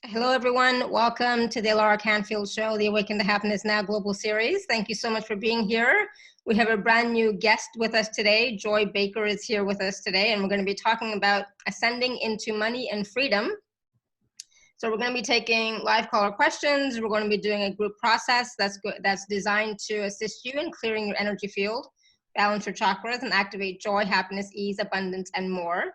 Hello, everyone. Welcome to the Laura Canfield Show, the Awaken to Happiness Now Global Series. Thank you so much for being here. We have a brand new guest with us today. Joy Baker is here with us today, and we're going to be talking about ascending into money and freedom. So we're going to be taking live caller questions. We're going to be doing a group process that's designed to assist you in clearing your energy field, balance your chakras, and activate joy, happiness, ease, abundance, and more.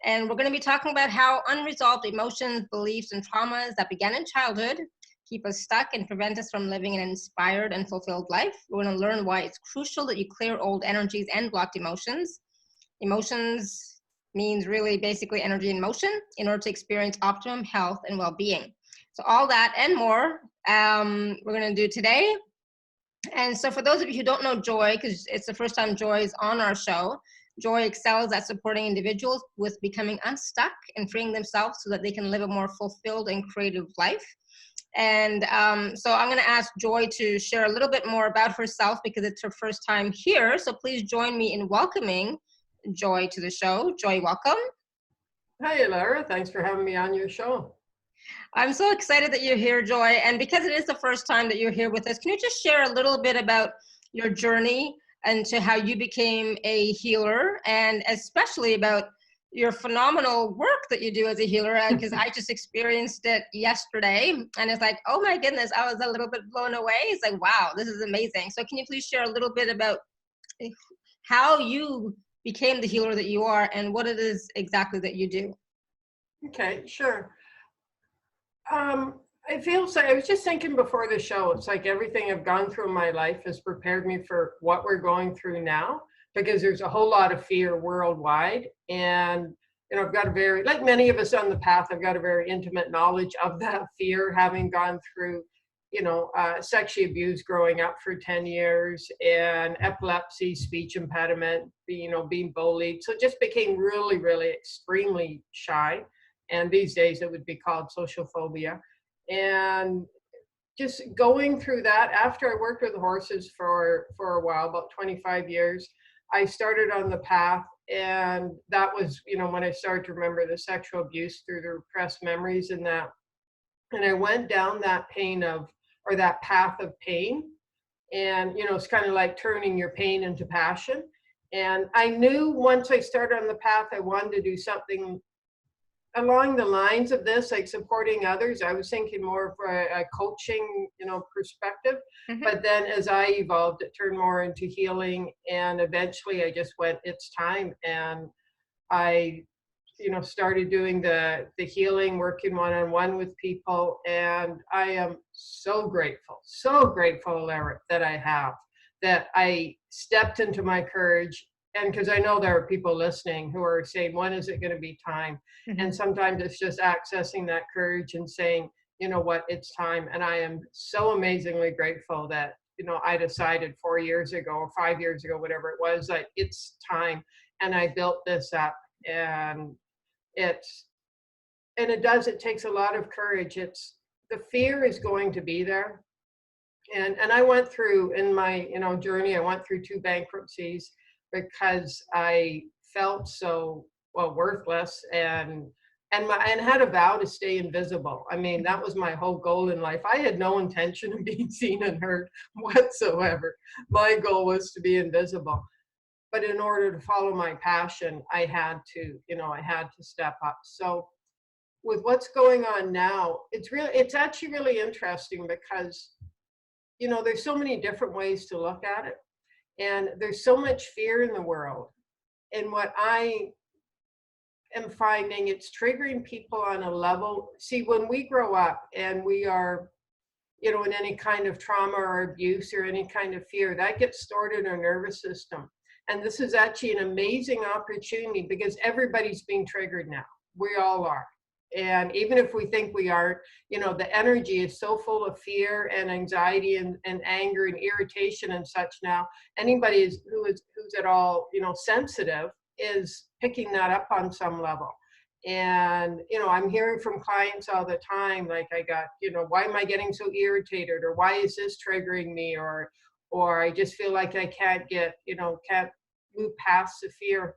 And we're going to be talking about how unresolved emotions, beliefs, and traumas that began in childhood keep us stuck and prevent us from living an inspired and fulfilled life. We're going to learn why it's crucial that you clear old energies and blocked emotions. Emotions means really basically energy in motion in order to experience optimum health and well-being. So all that and more we're going to do today. And so for those of you who don't know Joy, because it's the first time Joy is on our show, Joy excels at supporting individuals with becoming unstuck and freeing themselves so that they can live a more fulfilled and creative life. And so I'm going to ask Joy to share a little bit more about herself because it's her first time here. So please join me in welcoming Joy to the show. Joy, welcome. Hi, Laura. Thanks for having me on your show. I'm so excited that you're here, Joy. And because it is the first time that you're here with us, can you just share a little bit about your journey and to how you became a healer, and especially about your phenomenal work that you do as a healer? Because I just experienced it yesterday and it's like, oh my goodness, I was a little bit blown away. It's like, wow, this is amazing. So can you please share a little bit about how you became the healer that you are and what it is exactly that you do? Okay, sure. I feel so. I was just thinking before the show, it's like everything I've gone through in my life has prepared me for what we're going through now, because there's a whole lot of fear worldwide. And, I've got a very, like many of us on the path, I've got a very intimate knowledge of that fear, having gone through, sexually abused growing up for 10 years and epilepsy, speech impediment, being bullied. So it just became really, really extremely shy. And these days it would be called social phobia. And just going through that, after I worked with horses for a while, about 25 years, I started on the path. And that was, when I started to remember the sexual abuse through the repressed memories and that. And I went down that that path of pain. And, it's kind of like turning your pain into passion. And I knew once I started on the path, I wanted to do something along the lines of this, like supporting others. I was thinking more of a coaching, perspective. Mm-hmm. But then as I evolved, it turned more into healing. And eventually I just went, it's time. And I, started doing the healing, working one-on-one with people. And I am so grateful, Larry, that I stepped into my courage. And because I know there are people listening who are saying, when is it going to be time? Mm-hmm. And sometimes it's just accessing that courage and saying, you know what, it's time. And I am so amazingly grateful that, I decided 4 years ago or 5 years ago, whatever it was, that it's time. And I built this up. And it takes a lot of courage. The fear is going to be there. And I went through, in my, journey, I went through 2 bankruptcies because I felt so worthless and had a vow to stay invisible. I mean, that was my whole goal in life. I had no intention of being seen and heard whatsoever. My goal was to be invisible. But in order to follow my passion, I had to step up. So with what's going on now, it's actually really interesting because, there's so many different ways to look at it. And there's so much fear in the world. And what I am finding, it's triggering people on a level. See, when we grow up and we are, in any kind of trauma or abuse or any kind of fear, that gets stored in our nervous system. And this is actually an amazing opportunity because everybody's being triggered now. We all are. And even if we think we aren't, the energy is so full of fear and anxiety and anger and irritation and such now. Anybody who's at all, sensitive is picking that up on some level. And, I'm hearing from clients all the time, like I got, why am I getting so irritated? Or why is this triggering me? Or I just feel like I can't move past the fear.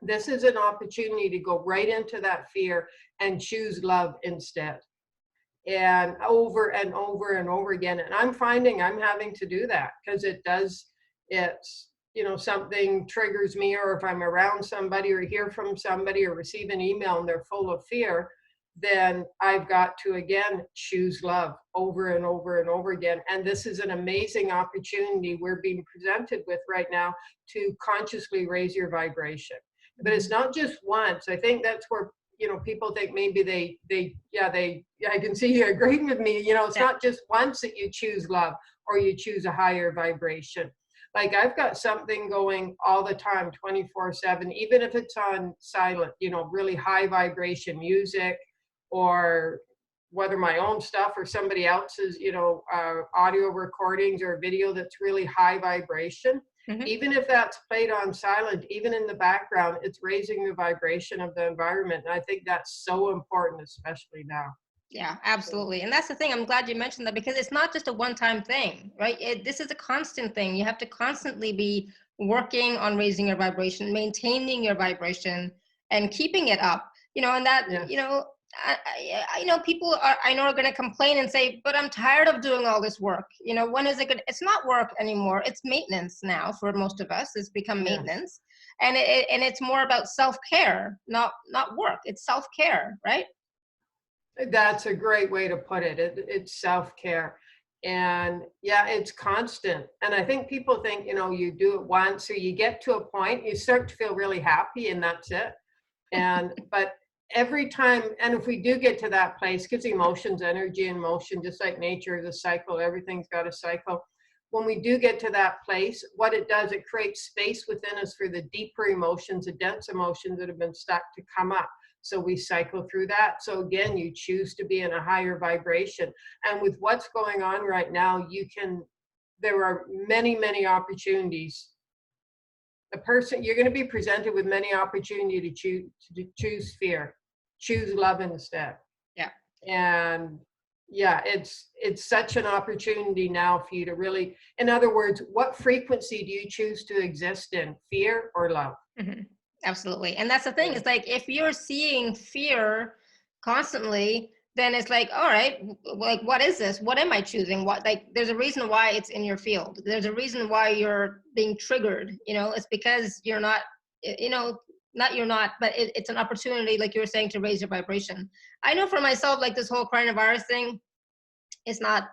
This is an opportunity to go right into that fear and choose love instead. and over and over and over again. And I'm finding I'm having to do that because it's, you know, something triggers me, or if I'm around somebody or hear from somebody or receive an email and they're full of fear, then I've got to again choose love over and over and over again. And this is an amazing opportunity we're being presented with right now to consciously raise your vibration. But it's not just once. I think that's where, you know, people think maybe I can see you agreeing with me. You know, it's not just once that you choose love or you choose a higher vibration. Like I've got something going all the time, 24/7, even if it's on silent, you know, really high vibration music, or whether my own stuff or somebody else's, you know, audio recordings or video that's really high vibration. Even if that's played on silent, even in the background, it's raising the vibration of the environment. And I think that's so important, especially now. Yeah, absolutely. And that's the thing. I'm glad you mentioned that, because it's not just a one-time thing, right? This is a constant thing. You have to constantly be working on raising your vibration, maintaining your vibration, and keeping it up. You know, and that, you know, I know people are going to complain and say, but I'm tired of doing all this work. You know, when is it good? It's not work anymore. It's maintenance now for most of us. It's become maintenance, and it's more about self-care, not work. It's self-care, right? That's a great way to put it. It's self-care. And yeah, it's constant. And I think people think, you know, you do it once or you get to a point, you start to feel really happy and that's it. And, but every time, and if we do get to that place, because emotions, energy and motion, just like nature is a cycle, everything's got a cycle. When we do get to that place, what it does, it creates space within us for the deeper emotions, the dense emotions that have been stuck to come up. So we cycle through that. So again, you choose to be in a higher vibration. And with what's going on right now, there are many, many opportunities. You're going to be presented with many opportunities to choose fear, choose love instead. Yeah. And yeah, it's such an opportunity now for you to really, in other words, what frequency do you choose to exist in, fear or love? Absolutely. And that's the thing. It's like, if you're seeing fear constantly, then it's like, all right, like, what is this? What am I choosing? What, like, there's a reason why it's in your field. There's a reason why you're being triggered. You know, it's because you're not, you know, not you're not, but it's an opportunity, like you were saying, to raise your vibration. I know for myself, like this whole coronavirus thing, it's not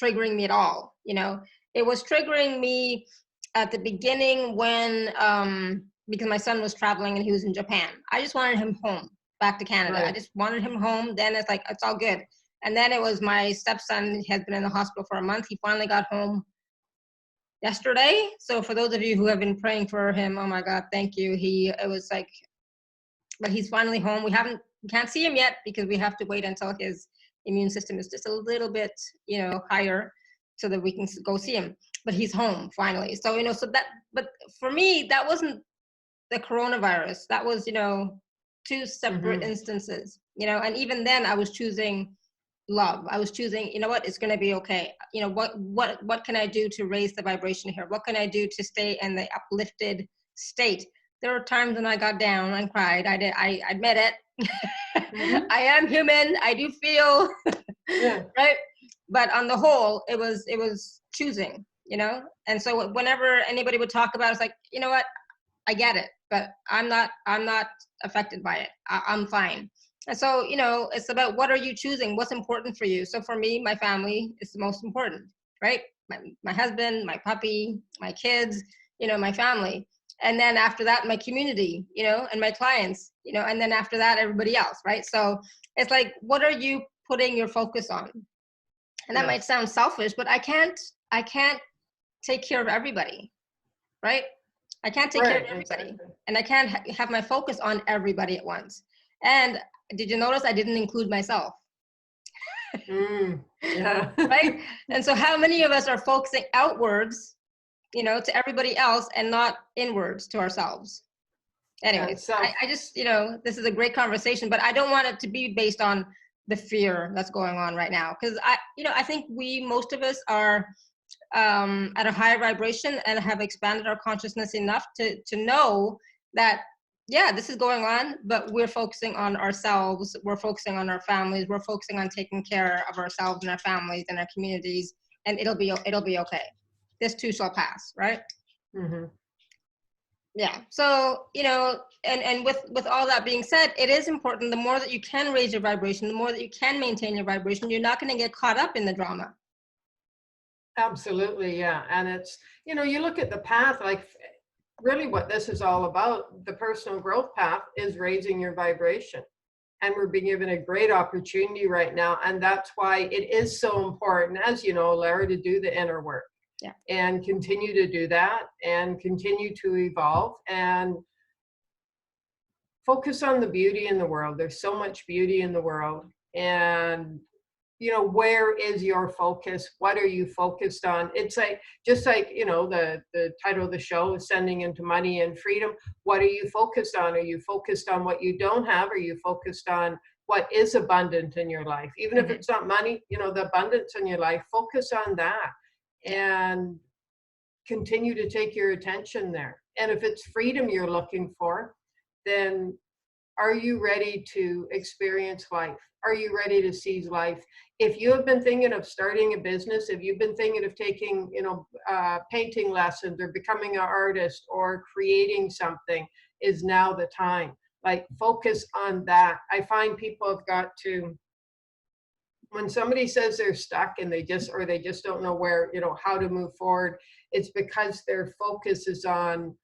triggering me at all. You know, it was triggering me at the beginning when, because my son was traveling and he was in Japan. I just wanted him home, back to Canada. I just wanted him home. Then it's like, it's all good. And then it was my stepson has been in the hospital for a month. He finally got home yesterday. So for those of you who have been praying for him, oh my God, thank you. It was like, but he's finally home. We can't see him yet because we have to wait until his immune system is just a little bit, you know, higher, so that we can go see him. But he's home finally. So, you know, but for me, that wasn't the coronavirus. That was, you know, two separate instances, you know, and even then I was choosing love. I was choosing, you know what, it's going to be okay. You know, what can I do to raise the vibration here? What can I do to stay in the uplifted state? There were times when I got down and cried. I admit it. I am human. I do feel, right? But on the whole, it was choosing, you know? And so whenever anybody would talk about it, it's like, you know what, I get it, but I'm not affected by it. I'm fine. And so, you know, it's about, what are you choosing? What's important for you? So for me, my family is the most important, right? My husband, my puppy, my kids, you know, my family. And then after that, my community, you know, and my clients, you know, and then after that, everybody else, right? So it's like, what are you putting your focus on? And that might sound selfish, but I can't take care of everybody, right? I can't take care of everybody. And I can't have my focus on everybody at once. And did you notice I didn't include myself? Right? And so how many of us are focusing outwards, you know, to everybody else, and not inwards to ourselves? Anyways, I just, you know, this is a great conversation, but I don't want it to be based on the fear that's going on right now. Because I think most of us are at a higher vibration and have expanded our consciousness enough to know that yeah, this is going on, but we're focusing on ourselves. We're focusing on our families. We're focusing on taking care of ourselves and our families and our communities, and it'll be okay. This too shall pass, right? Mm-hmm. Yeah. So, and with all that being said, it is important. The more that you can raise your vibration, the more that you can maintain your vibration, you're not going to get caught up in the drama. Absolutely, yeah. And it's, you look at the path, like really what this is all about, the personal growth path is raising your vibration. And we're being given a great opportunity right now. And that's why it is so important, as you know, Larry, to do the inner work. Yeah. And continue to do that and continue to evolve and focus on the beauty in the world. There's so much beauty in the world. And where is your focus? What are you focused on? It's like, just like, the title of the show is Sending into Money and Freedom. What are you focused on? Are you focused on what you don't have? Are you focused on what is abundant in your life? Even if it's not money, the abundance in your life, focus on that and continue to take your attention there. And if it's freedom you're looking for, then are you ready to experience life? Are you ready to seize life? If you have been thinking of starting a business, if you've been thinking of taking, painting lessons or becoming an artist or creating something, is now the time. Like, focus on that. I find people have got to, when somebody says they're stuck and they just don't know where, how to move forward, it's because their focus is on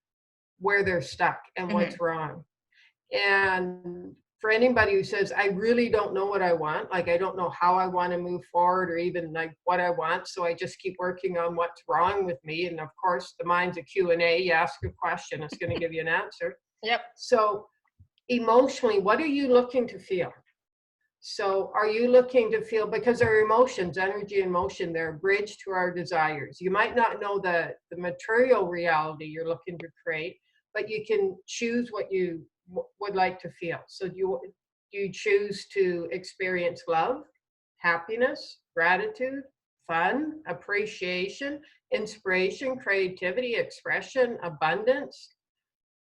where they're stuck and what's wrong. And for anybody who says, I really don't know what I want, like I don't know how I want to move forward or even like what I want, so I just keep working on what's wrong with me. And of course, the mind's a Q&A. You ask a question, it's going to give you an answer. Yep. So emotionally, what are you looking to feel? So are you looking to feel, because our emotions, energy and motion, they're a bridge to our desires. You might not know the material reality you're looking to create, but you can choose what you would like to feel. So do you choose to experience love, happiness, gratitude, fun, appreciation, inspiration, creativity, expression, abundance,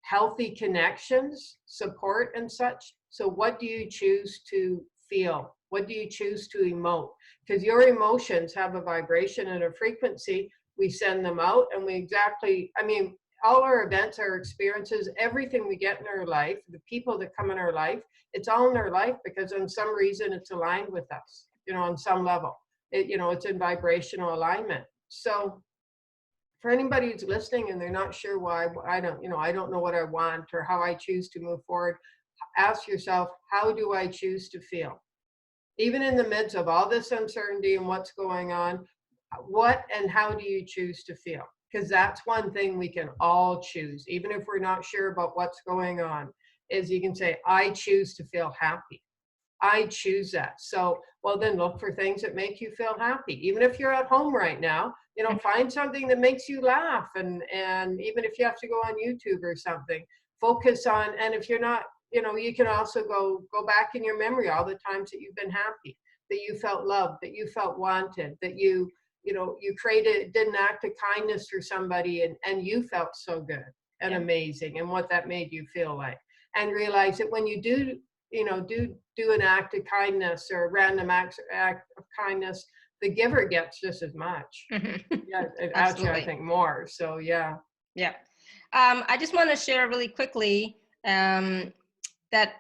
healthy connections, support, and such? So what do you choose to feel? What do you choose to emote? Because your emotions have a vibration and a frequency. We send them out, and all our events, our experiences, everything we get in our life, the people that come in our life, it's all in our life because on some reason it's aligned with us, on some level. It's in vibrational alignment. So for anybody who's listening and they're not sure why, I don't know what I want or how I choose to move forward, ask yourself, how do I choose to feel? Even in the midst of all this uncertainty and what's going on, what and how do you choose to feel? Because that's one thing we can all choose, even if we're not sure about what's going on, is you can say, I choose to feel happy. I choose that. So, well, then look for things that make you feel happy. Even if you're at home right now, find something that makes you laugh. And even if you have to go on YouTube or something, focus on, and if you're not, you can also go back in your memory all the times that you've been happy, that you felt loved, that you felt wanted, that you did an act of kindness for somebody and you felt so good and amazing, and what that made you feel like. And realize that when you do an act of kindness or a random act of kindness, the giver gets just as much. Yeah, actually, I think more. So yeah. I just want to share really quickly that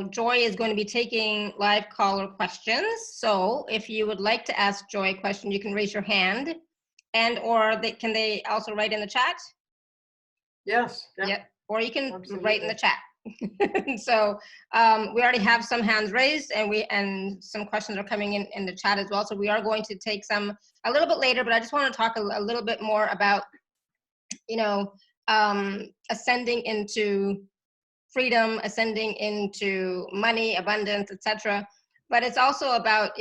Joy is going to be taking live caller questions. So if you would like to ask Joy a question, you can raise your hand, and can they also write in the chat? Yes. Yeah. Or you can write in the chat. So we already have some hands raised, and some questions are coming in the chat as well. So we are going to take some a little bit later, but I just want to talk a little bit more about ascending into freedom, ascending into money, abundance, etc. But it's also about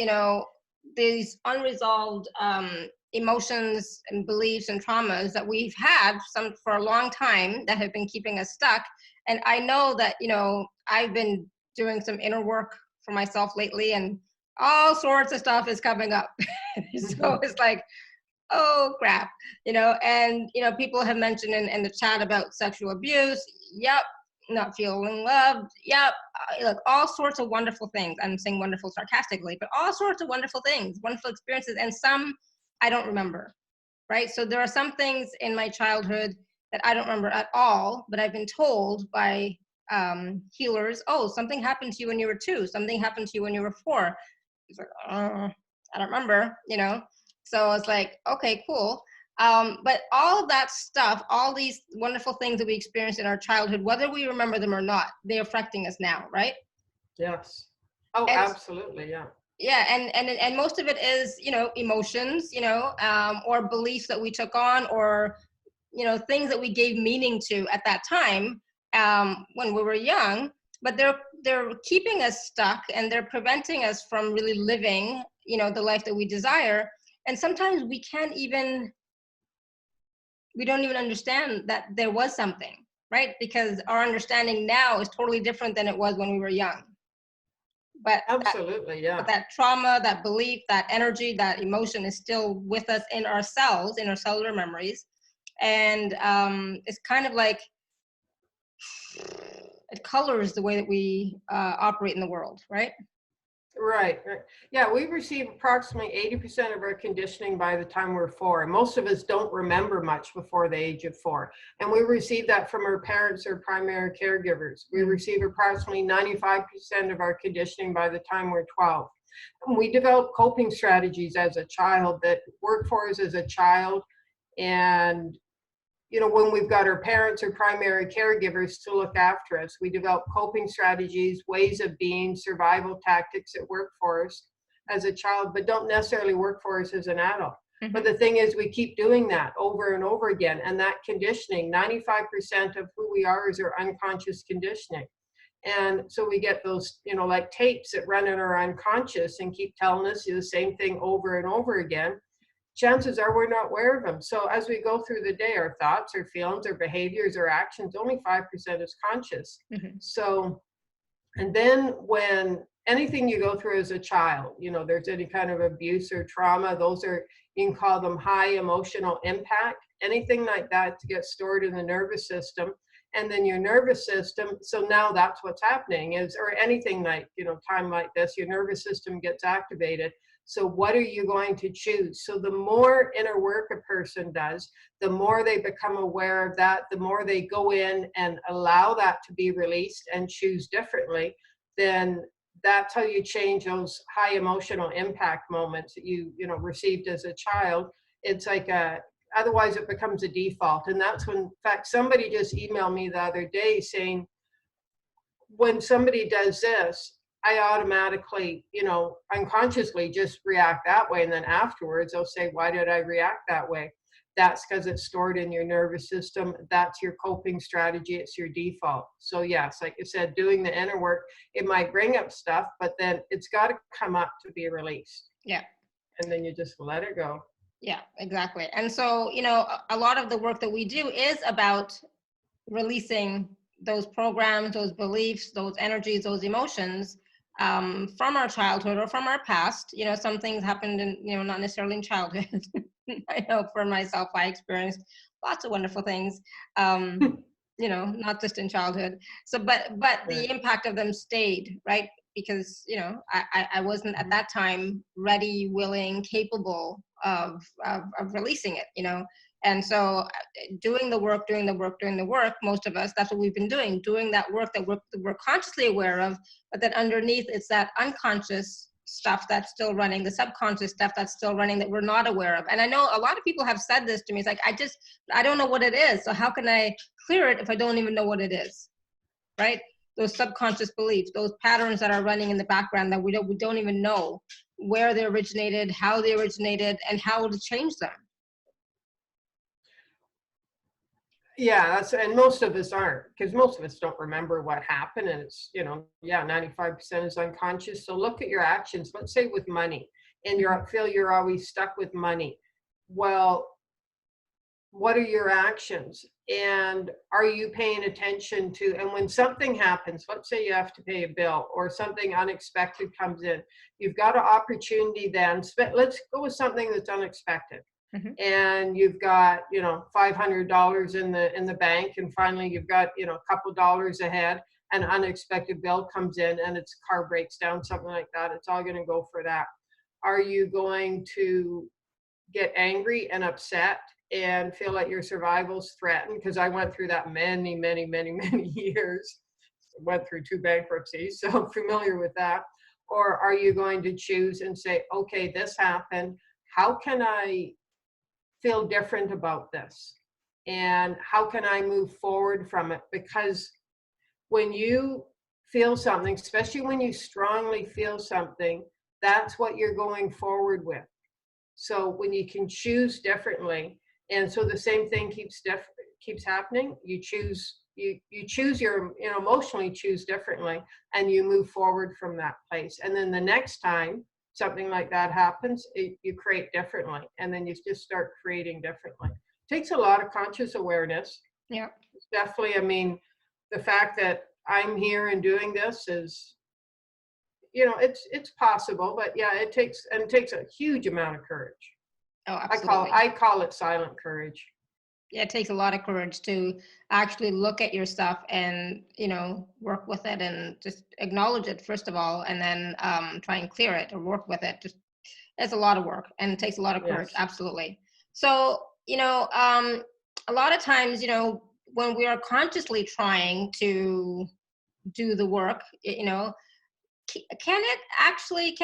these unresolved emotions and beliefs and traumas that we've had for a long time that have been keeping us stuck. And I know that I've been doing some inner work for myself lately, and all sorts of stuff is coming up. So it's like, oh crap, and people have mentioned in the chat about sexual abuse. Yep, not feeling loved. Yep. Look, all sorts of wonderful things. I'm saying wonderful sarcastically, but all sorts of wonderful things, wonderful experiences, and some I don't remember, right? So there are some things in my childhood that I don't remember at all, but I've been told by healers, oh, something happened to you when you were 2, something happened to you when you were 4. It's like, I don't remember, you know? So it's like, okay, cool. But all of that stuff, all these wonderful things that we experienced in our childhood, whether we remember them or not, they're affecting us now, right? Yes. Oh, And absolutely. Yeah. yeah, and most of it is, you know, emotions, you know, or beliefs that we took on, or, you know, things that we gave meaning to at that time, when we were young. But they're keeping us stuck, and they're preventing us from really living, you know, the life that we desire. And sometimes we don't even understand that there was something, right? Because our understanding now is totally different than it was when we were young. But Absolutely. Yeah. that trauma, that belief, that energy, that emotion is still with us in our cells, in our cellular memories. And it's kind of like it colors the way that we operate in the world, right? Right. Right. Yeah, we receive approximately 80% of our conditioning by the time we're 4. And most of us don't remember much before the age of 4. And we receive that from our parents or primary caregivers. We receive approximately 95% of our conditioning by the time we're 12. And we develop coping strategies as a child that work for us as a child. And you know, when we've got our parents or primary caregivers to look after us, we develop coping strategies, ways of being, survival tactics that work for us as a child, but don't necessarily work for us as an adult. Mm-hmm. But the thing is, we keep doing that over and over again. And that conditioning, 95% of who we are is our unconscious conditioning. And so we get those, you know, like tapes that run in our unconscious and keep telling us the same thing over and over again. Chances are we're not aware of them. So as we go through the day, our thoughts, our feelings, our behaviors, our actions, only 5% is conscious. Mm-hmm. So, and then when anything you go through as a child, you know, there's any kind of abuse or trauma, those are, you can call them high emotional impact. Anything like that to get stored in the nervous system. And then your nervous system, so now that's what's happening is, or anything like, you know, time like this, your nervous system gets activated. So what are you going to choose? So the more inner work a person does, the more they become aware of that, the more they go in and allow that to be released and choose differently, then that's how you change those high emotional impact moments that you know, received as a child. It's like otherwise it becomes a default. And that's when, in fact, somebody just emailed me the other day saying, when somebody does this, I automatically, you know, unconsciously just react that way. And then afterwards, they'll say, why did I react that way? That's because it's stored in your nervous system. That's your coping strategy. It's your default. So yes, like I said, doing the inner work, it might bring up stuff, but then it's got to come up to be released. Yeah. And then you just let it go. Yeah, exactly. And so, you know, a lot of the work that we do is about releasing those programs, those beliefs, those energies, those emotions from our childhood or from our past. You know, some things happened in, you know, not necessarily in childhood. I know for myself, I experienced lots of wonderful things, you know, not just in childhood. So, but the impact of them stayed, right? Because, you know, I wasn't at that time ready, willing, capable of releasing it, you know. And so doing the work, most of us, that's what we've been doing that work that we're consciously aware of, but then underneath it's that unconscious stuff that's still running, the subconscious stuff that's still running that we're not aware of. And I know a lot of people have said this to me. It's like, I don't know what it is. So how can I clear it if I don't even know what it is, right? Those subconscious beliefs, those patterns that are running in the background that we don't even know where they originated, how they originated, and how to change them. Yeah, that's, and most of us aren't, because most of us don't remember what happened. And it's, you know, yeah, 95% is unconscious. So look at your actions. Let's say with money, and feel you're always stuck with money. Well, what are your actions? And are you paying attention to, and when something happens, let's say you have to pay a bill or something unexpected comes in, you've got an opportunity then, let's go with something that's unexpected. and you've got, you know, $500 in the bank, and finally you've got, you know, a couple dollars ahead, an unexpected bill comes in and its car breaks down, something like that. It's all going to go for that. Are you going to get angry and upset and feel like your survival's threatened? Because I went through that many years. Went through 2 bankruptcies, so I'm familiar with that. Or are you going to choose and say, okay, this happened. How can I feel different about this? And how can I move forward from it? Because when you feel something, especially when you strongly feel something, that's what you're going forward with. So when you can choose differently, and so the same thing keeps happening, you choose your, you know, emotionally choose differently, and you move forward from that place. And then the next time something like that happens, you create differently, and then you just start creating differently. It takes a lot of conscious awareness. Yeah. It's definitely, I mean, the fact that I'm here and doing this is, you know, it's possible, but yeah, it takes a huge amount of courage. Oh, absolutely. I call it silent courage. Yeah, it takes a lot of courage to actually look at your stuff and, you know, work with it and just acknowledge it first of all, and then try and clear it or work with it. Just, it's a lot of work and it takes a lot of courage. Yes. Absolutely. So, you know, a lot of times, you know, when we are consciously trying to do the work, you know, can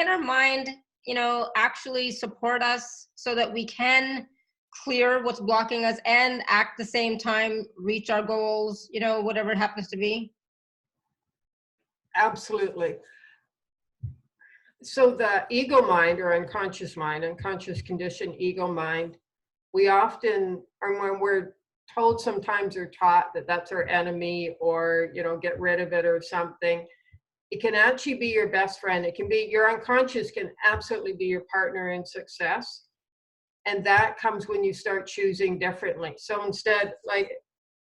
our mind, you know, actually support us so that we can clear what's blocking us and at the same time reach our goals, you know, whatever it happens to be? Absolutely. So the ego mind, or unconscious condition ego mind, we often, or when we're told sometimes or taught that that's our enemy, or, you know, get rid of it or something, it can actually be your best friend. It can be, your unconscious can absolutely be your partner in success. And that comes when you start choosing differently. So instead, like,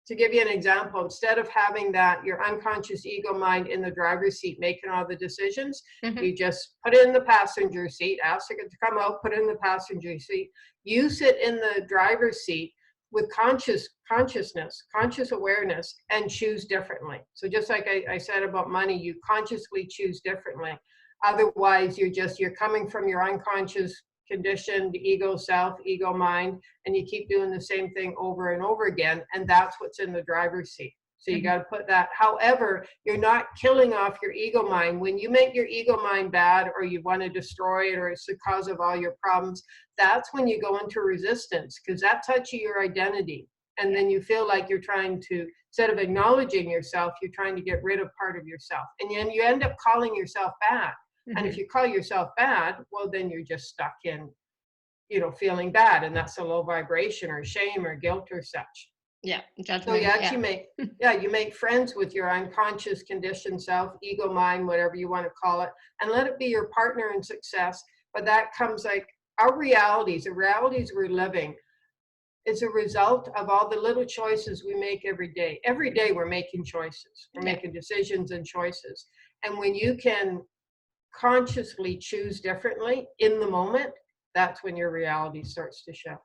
to give you an example, instead of having that, your unconscious ego mind in the driver's seat making all the decisions, you just put it in the passenger seat, ask it to come out, put it in the passenger seat. You sit in the driver's seat with consciousness, conscious awareness, and choose differently. So just like I said about money, you consciously choose differently. Otherwise, you're coming from your unconscious conditioned ego self, ego mind, and you keep doing the same thing over and over again, and that's what's in the driver's seat. So you got to put that. However, you're not killing off your ego mind. When you make your ego mind bad, or you want to destroy it, or it's the cause of all your problems, that's when you go into resistance, because that's actually your identity. And then you feel like you're trying to, instead of acknowledging yourself, you're trying to get rid of part of yourself, and then you end up calling yourself bad. And if you call yourself bad, well, then you're just stuck in, you know, feeling bad, and that's a low vibration, or shame, or guilt, or such. Yeah, judgment. So you actually make, you make friends with your unconscious conditioned self, ego mind, whatever you want to call it, and let it be your partner in success. But that comes, like, our realities, the realities we're living, is a result of all the little choices we make every day. Every day we're making choices. We're making decisions and choices. And when you can consciously choose differently in the moment, that's when your reality starts to shift.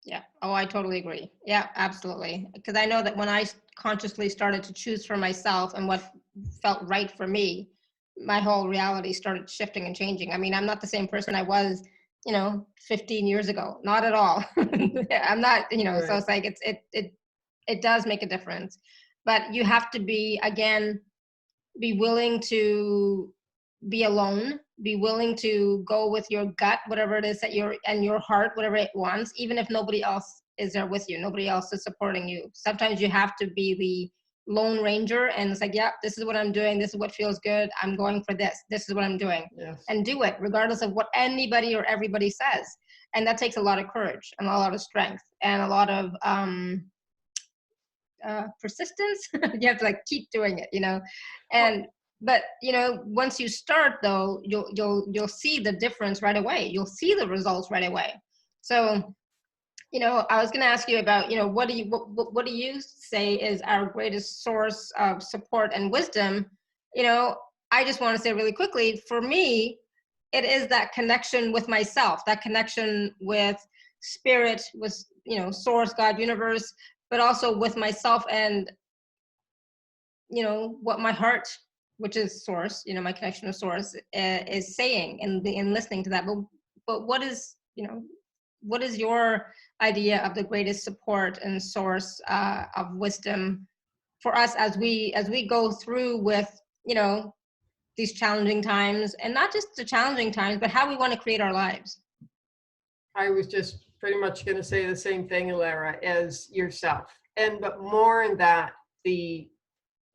Yeah. Oh, I totally agree. Yeah, absolutely. Because I know that when I consciously started to choose for myself and what felt right for me, my whole reality started shifting and changing. I mean, I'm not the same person I was, you know, 15 years ago. Not at all. I'm not, you know, so it's like it does make a difference. But you have to be, again, be willing to be alone, be willing to go with your gut, whatever it is that and your heart, whatever it wants, even if nobody else is there with you, nobody else is supporting you. Sometimes you have to be the lone ranger, and it's like, yeah, this is what I'm doing, this is what feels good, I'm going for this is what I'm doing. Yes. And do it regardless of what anybody or everybody says. And that takes a lot of courage and a lot of strength and a lot of persistence. You have to, like, keep doing it, you know. And but, you know, once you start, though, you'll see the difference right away. You'll see the results right away. So, you know, I was going to ask you about, you know, what do you say is our greatest source of support and wisdom? You know, I just want to say really quickly, for me, it is that connection with myself, that connection with spirit, with, you know, source, God, universe, but also with myself and, you know, what my heart, which is source, you know, my connection to source, is saying, and listening to that. But what is, you know, what is your idea of the greatest support and source of wisdom for us as we go through with, you know, these challenging times, and not just the challenging times, but how we want to create our lives? I was just pretty much going to say the same thing, Alara, as yourself. But more in that, the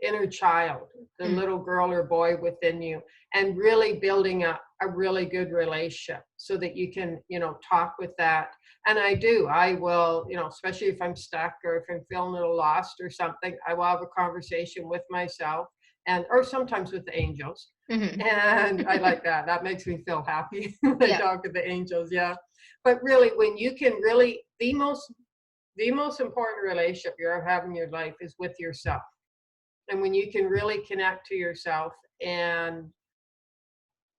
inner child, the little girl or boy within you, and really building up a really good relationship so that you can, you know, talk with that. And I will, you know, especially if I'm stuck or if I'm feeling a little lost or something, I will have a conversation with myself, and or sometimes with the angels. Mm-hmm. And I like that. That makes me feel happy when I talk with the angels. Yeah. But really, when you can really, the most important relationship you ever have in your life is with yourself. And when you can really connect to yourself and,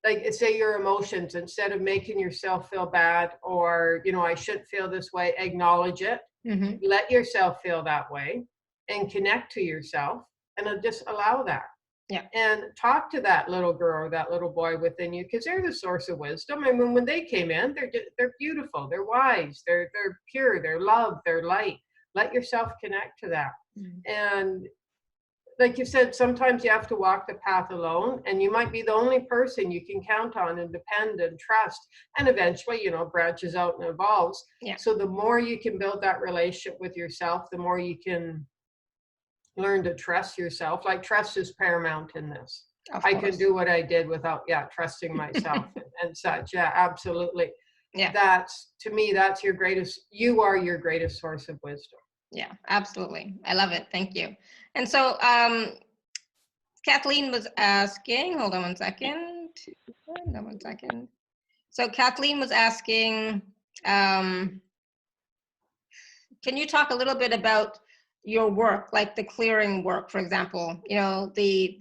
like, say your emotions, instead of making yourself feel bad or, you know, I shouldn't feel this way, acknowledge it. Mm-hmm. Let yourself feel that way and connect to yourself, and just allow that. Yeah. And talk to that little girl or that little boy within you, because they're the source of wisdom. I mean, when they came in, they're beautiful, they're wise, they're pure, they're love, they're light. Let yourself connect to that. Mm-hmm. And like you said, sometimes you have to walk the path alone, and you might be the only person you can count on and depend and trust. And eventually, you know, branches out and evolves. Yeah. So the more you can build that relationship with yourself, the more you can learn to trust yourself. Like, trust is paramount in this. I can do what I did without, trusting myself and such. Yeah, absolutely. Yeah. That's, to me, that's you are your greatest source of wisdom. Yeah, absolutely. I love it. Thank you. And so Kathleen was asking, hold on one second. So Kathleen was asking, can you talk a little bit about your work, like the clearing work, for example, you know, the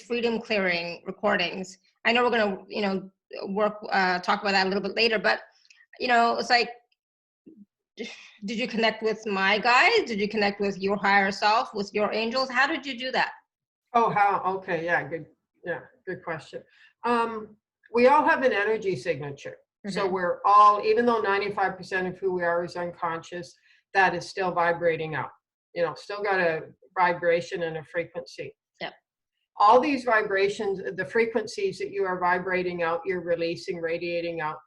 freedom clearing recordings? I know we're going to, you know, talk about that a little bit later, but, you know, it's like, did you connect with my guides? Did you connect with your higher self, with your angels? How did you do that? Oh, how? Okay. Yeah. Good question. We all have an energy signature. Mm-hmm. So we're all, even though 95% of who we are is unconscious, that is still vibrating out, you know, still got a vibration and a frequency. Yeah. All these vibrations, the frequencies that you are vibrating out, you're releasing, radiating out,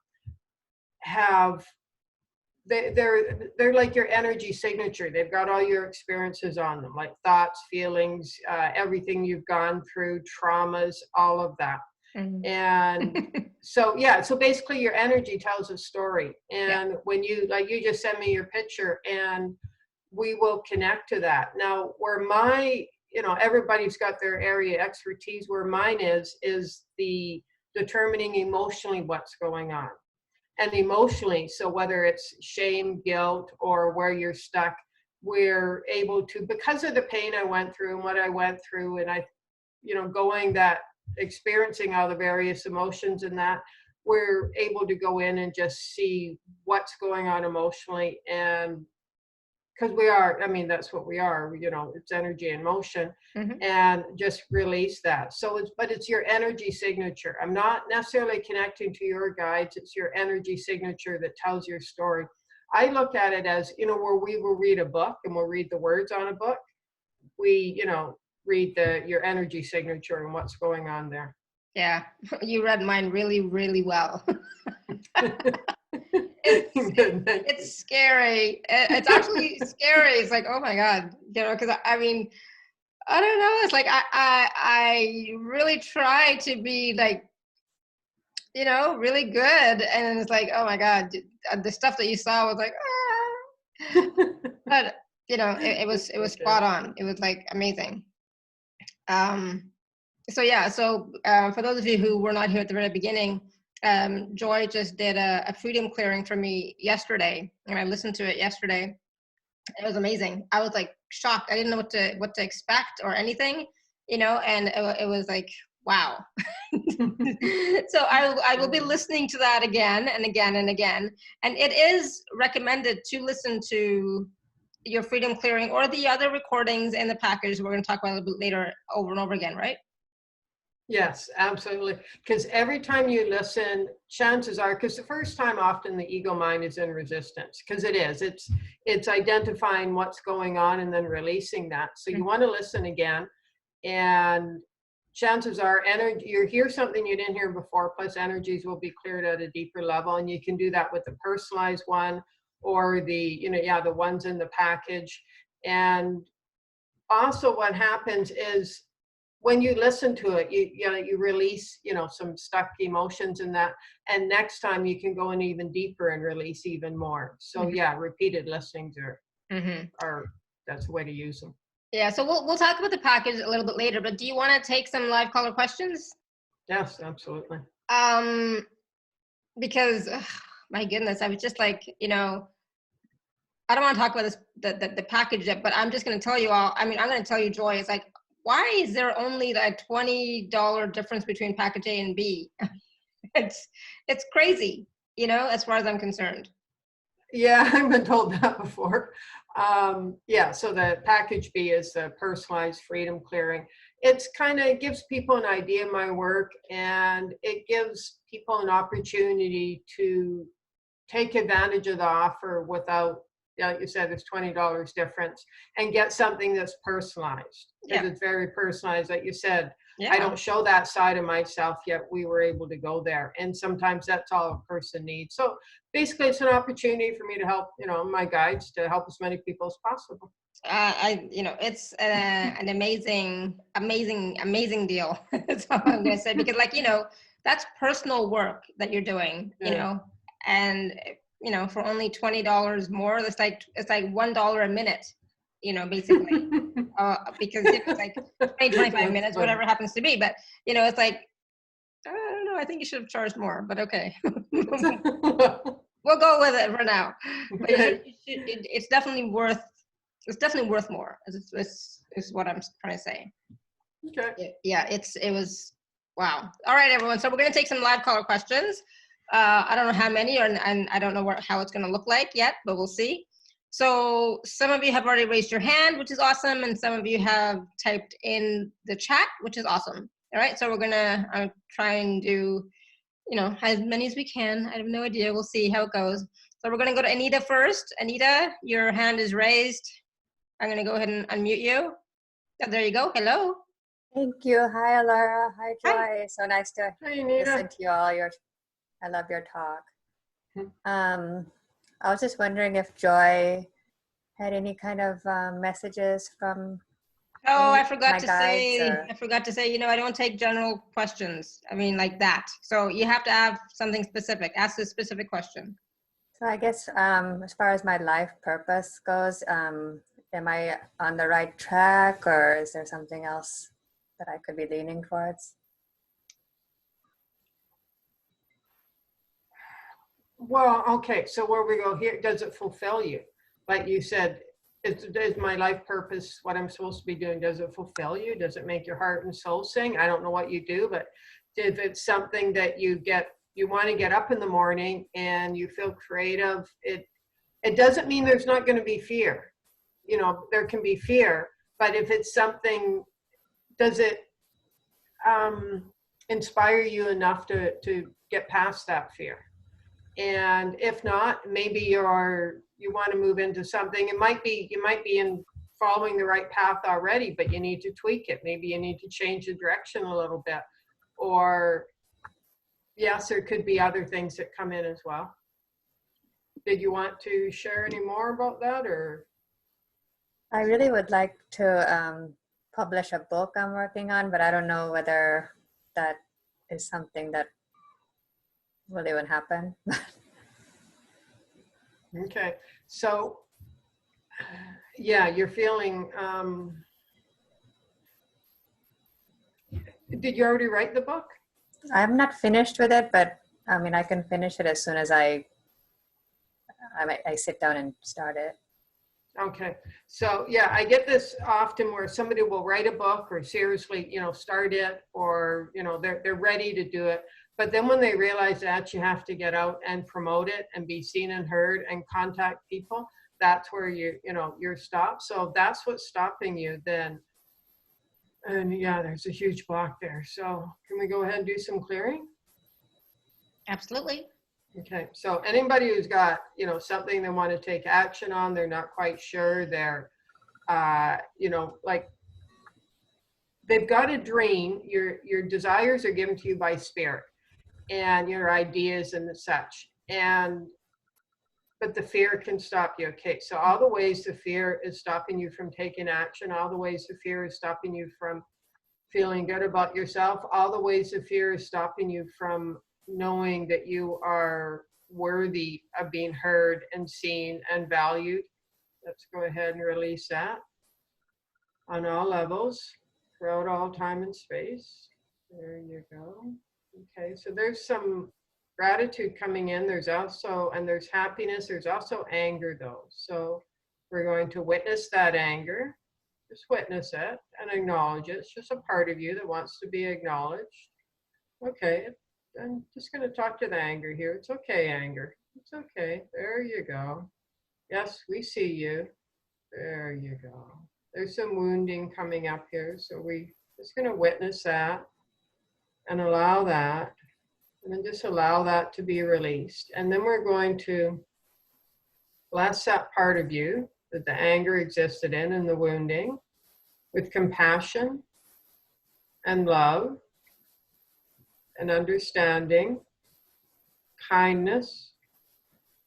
they're like your energy signature. They've got all your experiences on them, like thoughts, feelings, everything you've gone through, traumas, all of that. Mm-hmm. And so basically your energy tells a story. And when you, like, you just send me your picture and we will connect to that. Now, where you know, everybody's got their area of expertise. Where mine is the determining emotionally what's going on. And emotionally, so whether it's shame, guilt, or where you're stuck, we're able to, because of the pain I went through and what I went through, and I, you know, experiencing all the various emotions and that, we're able to go in and just see what's going on emotionally. And because we are, I mean, that's what we are, you know, it's energy and motion. Mm-hmm. And just release that. So it's your energy signature. I'm not necessarily connecting to your guides. It's your energy signature that tells your story. I look at it as, you know, where we will read a book and we'll read the words on a book. We, you know, read your energy signature and what's going on there. Yeah, you read mine really, really well. It's scary. It's actually scary. It's like, oh my God, you know, because I mean, I don't know. It's like I really try to be, like, you know, really good, and it's like, oh my God, the stuff that you saw was like, but you know, it was spot on. It was like amazing. So for those of you who were not here at the very beginning, Joy just did a freedom clearing for me yesterday, and I listened to it yesterday. It was amazing. I was like shocked. I didn't know what to expect or anything, you know, and it was like, Wow. So I will be listening to that again and again and again. And it is recommended to listen to your freedom clearing or the other recordings in the package we're going to talk about a little bit later over and over again, right? Yes, absolutely. Because every time you listen, chances are, because the first time often the ego mind is in resistance, because it's identifying what's going on and then releasing that. So you want to listen again, and chances are energy, you hear something you didn't hear before, plus energies will be cleared at a deeper level. And you can do that with the personalized one or the, the ones in the package. And also what happens is, when you listen to it, you release, some stuck emotions in that. And next time you can go in even deeper and release even more. So yeah, repeated listenings are that's the way to use them. Yeah, so we'll talk about the package a little bit later, but do you want to take some live caller questions? Yes, absolutely. Because my goodness, I was just like, I don't want to talk about this the package yet, but I'm just going to tell you all. I mean, I'm going to tell you, Joy. It's like, why is there only a $20 difference between package A and B? It's crazy, as far as I'm concerned. Yeah, I've been told that before. Yeah, so the package B is the personalized freedom clearing. It's kind of gives people an idea of my work, and it gives people an opportunity to take advantage of the offer without, like you said, there's $20 difference, and get something that's personalized. Because it's very personalized, like you said. I don't show that side of myself yet. We were able to go there. And sometimes that's all a person needs. So basically it's an opportunity for me to help, my guides to help as many people as possible. It's an amazing deal. That's all I'm going to say, because that's personal work that you're doing, and, for only $20 more, it's like $1 a minute, basically. Because it's like 25 minutes, whatever it happens to be. But, it's like, I don't know, I think you should have charged more, but okay. We'll go with it for now. But it's definitely worth more, is what I'm trying to say. Okay. Yeah, it was, wow. All right, everyone. So we're going to take some live caller questions. I don't know how many, and I don't know how it's going to look like yet, but we'll see. So some of you have already raised your hand, which is awesome. And some of you have typed in the chat, which is awesome. All right. So we're going to try and do, as many as we can. I have no idea. We'll see how it goes. So we're going to go to Anita first. Anita, your hand is raised. I'm going to go ahead and unmute you. Oh, there you go. Hello. Thank you. Hi, Alara. Hi, Joy. Hi. So nice to listen to you all. I love your talk. I was just wondering if Joy had any kind of messages from I forgot to say, I don't take general questions. I mean, like that. So you have to have something specific. Ask a specific question. So I guess as far as my life purpose goes, am I on the right track, or is there something else that I could be leaning towards? Well, okay. So where we go here, does it fulfill you? Like you said, is my life purpose what I'm supposed to be doing? Does it fulfill you? Does it make your heart and soul sing? I don't know what you do, but if it's something that you want to get up in the morning and you feel creative, it doesn't mean there's not going to be fear. There can be fear, but if it's something, does it inspire you enough to get past that fear? And if not, maybe you want to move into something. You might be in following the right path already, but you need to tweak it. Maybe you need to change the direction a little bit. Or yes, there could be other things that come in as well. Did you want to share any more about that, or? I really would like to publish a book I'm working on, but I don't know whether that is something that will even happen. Okay, so yeah, you're feeling, did you already write the book? I'm not finished with it, but I mean, I can finish it as soon as I sit down and start it. Okay. So yeah, I get this often where somebody will write a book or seriously, start it, or, they're ready to do it. But then when they realize that you have to get out and promote it and be seen and heard and contact people, that's where you're stopped. So that's what's stopping you then. And yeah, there's a huge block there. So can we go ahead and do some clearing? Absolutely. Okay, so anybody who's got, something they want to take action on, they're not quite sure, they're, like they've got a dream, your desires are given to you by spirit and your ideas and such. But the fear can stop you. Okay, so all the ways the fear is stopping you from taking action, all the ways the fear is stopping you from feeling good about yourself, all the ways the fear is stopping you from knowing that you are worthy of being heard and seen and valued. Let's go ahead and release that on all levels, throughout all time and space. There you go. Okay, so there's some gratitude coming in. There's happiness. There's also anger though. So we're going to witness that anger. Just witness it and acknowledge it. It's just a part of you that wants to be acknowledged. Okay, I'm just going to talk to the anger here. It's okay, anger. It's okay. There you go. Yes, we see you. There you go. There's some wounding coming up here. So we're just going to witness that and allow that. And then just allow that to be released. And then we're going to bless that part of you that the anger existed in and the wounding with compassion and love and understanding, kindness,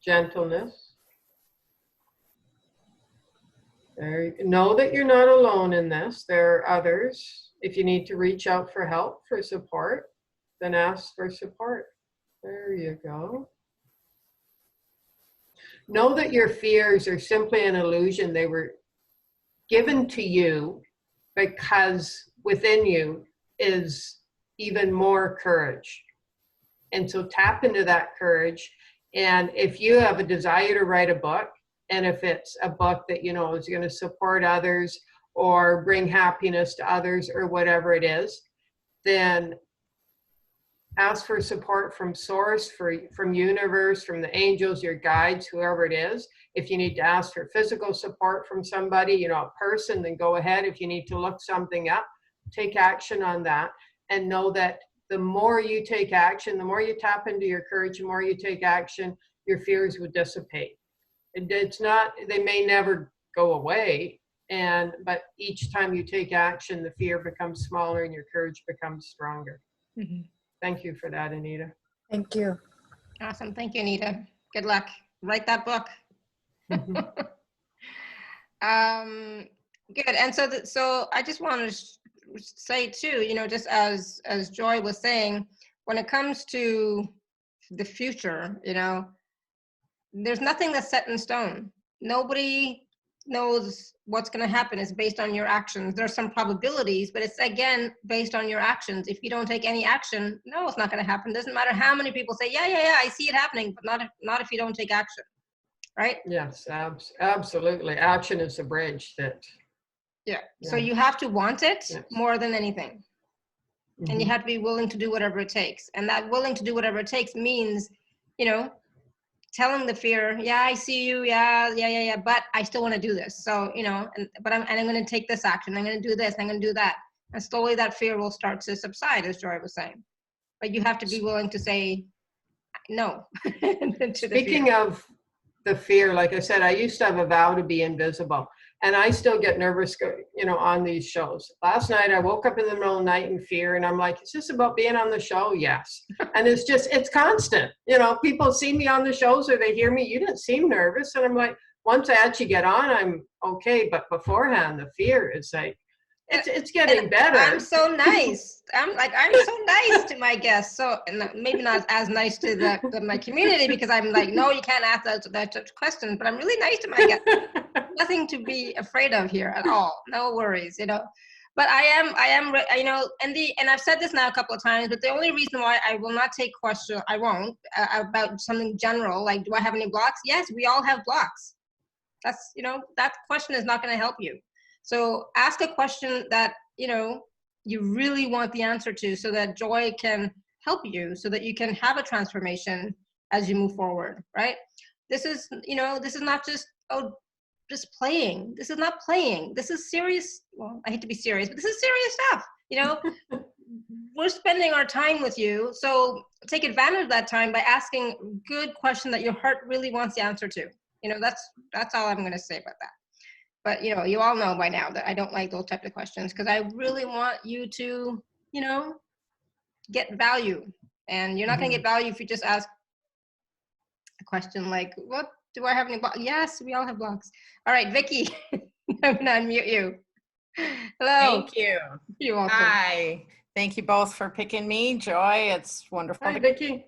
gentleness. Know that you're not alone in this. There are others. If you need to reach out for help, for support, then ask for support. There you go. Know that your fears are simply an illusion. They were given to you because within you is even more courage. And so tap into that courage. And if you have a desire to write a book, and if it's a book that, is going to support others or bring happiness to others or whatever it is, then ask for support from source, from universe, from the angels, your guides, whoever it is. If you need to ask for physical support from somebody, a person, then go ahead. If you need to look something up, take action on that. And know that the more you take action, the more you tap into your courage, the more you take action, your fears would dissipate. It's not, they may never go away. But each time you take action, the fear becomes smaller and your courage becomes stronger. Mm-hmm. Thank you for that, Anita. Thank you. Awesome. Thank you, Anita. Good luck. Write that book. Mm-hmm. Good. And so I just want to say too, just as Joy was saying, when it comes to the future, there's nothing that's set in stone. Nobody knows what's going to happen. It's based on your actions. There's some probabilities, but it's again based on your actions. If you don't take any action, no, it's not going to happen. Doesn't matter how many people say, yeah, I see it happening, but not if you don't take action, right? Yes, absolutely. Action is the bridge that. Yeah. So you have to want it more than anything, mm-hmm. and you have to be willing to do whatever it takes. And that willing to do whatever it takes means, telling the fear, yeah, I see you, yeah, but I still want to do this. So, I'm going to take this action. I'm going to do this. I'm going to do that. And slowly that fear will start to subside, as Joy was saying. But you have to be willing to say no. Speaking of the fear, like I said, I used to have a vow to be invisible. And I still get nervous, on these shows. Last night, I woke up in the middle of the night in fear, and I'm like, is this about being on the show? Yes. And it's constant. People see me on the shows or they hear me, you didn't seem nervous. And I'm like, once I actually get on, I'm okay. But beforehand, the fear is like, it's getting better. I'm so nice. I'm so nice to my guests. So maybe not as nice to my community, because I'm like, no, you can't ask that question. But I'm really nice to my guests. Nothing to be afraid of here at all. No worries, But I am, and I've said this now a couple of times. But the only reason why I will not take questions, I won't, about something general, like, do I have any blocks? Yes, we all have blocks. That's, that question is not going to help you. So ask a question that, you really want the answer to, so that joy can help you, so that you can have a transformation as you move forward, right? This is, this is not just, just playing. This is not playing. This is serious. Well, I hate to be serious, but this is serious stuff, We're spending our time with you. So take advantage of that time by asking good question that your heart really wants the answer to. That's all I'm going to say about that. But, you all know by now that I don't like those types of questions, because I really want you to, get value. And you're not going to get value if you just ask a question like, what, do I have any blocks? Yes, we all have blocks. All right, Vicky, I'm going to unmute you. Hello. Thank you. You're welcome. Hi. Thank you both for picking me. Joy, it's wonderful. Hi, Vicky.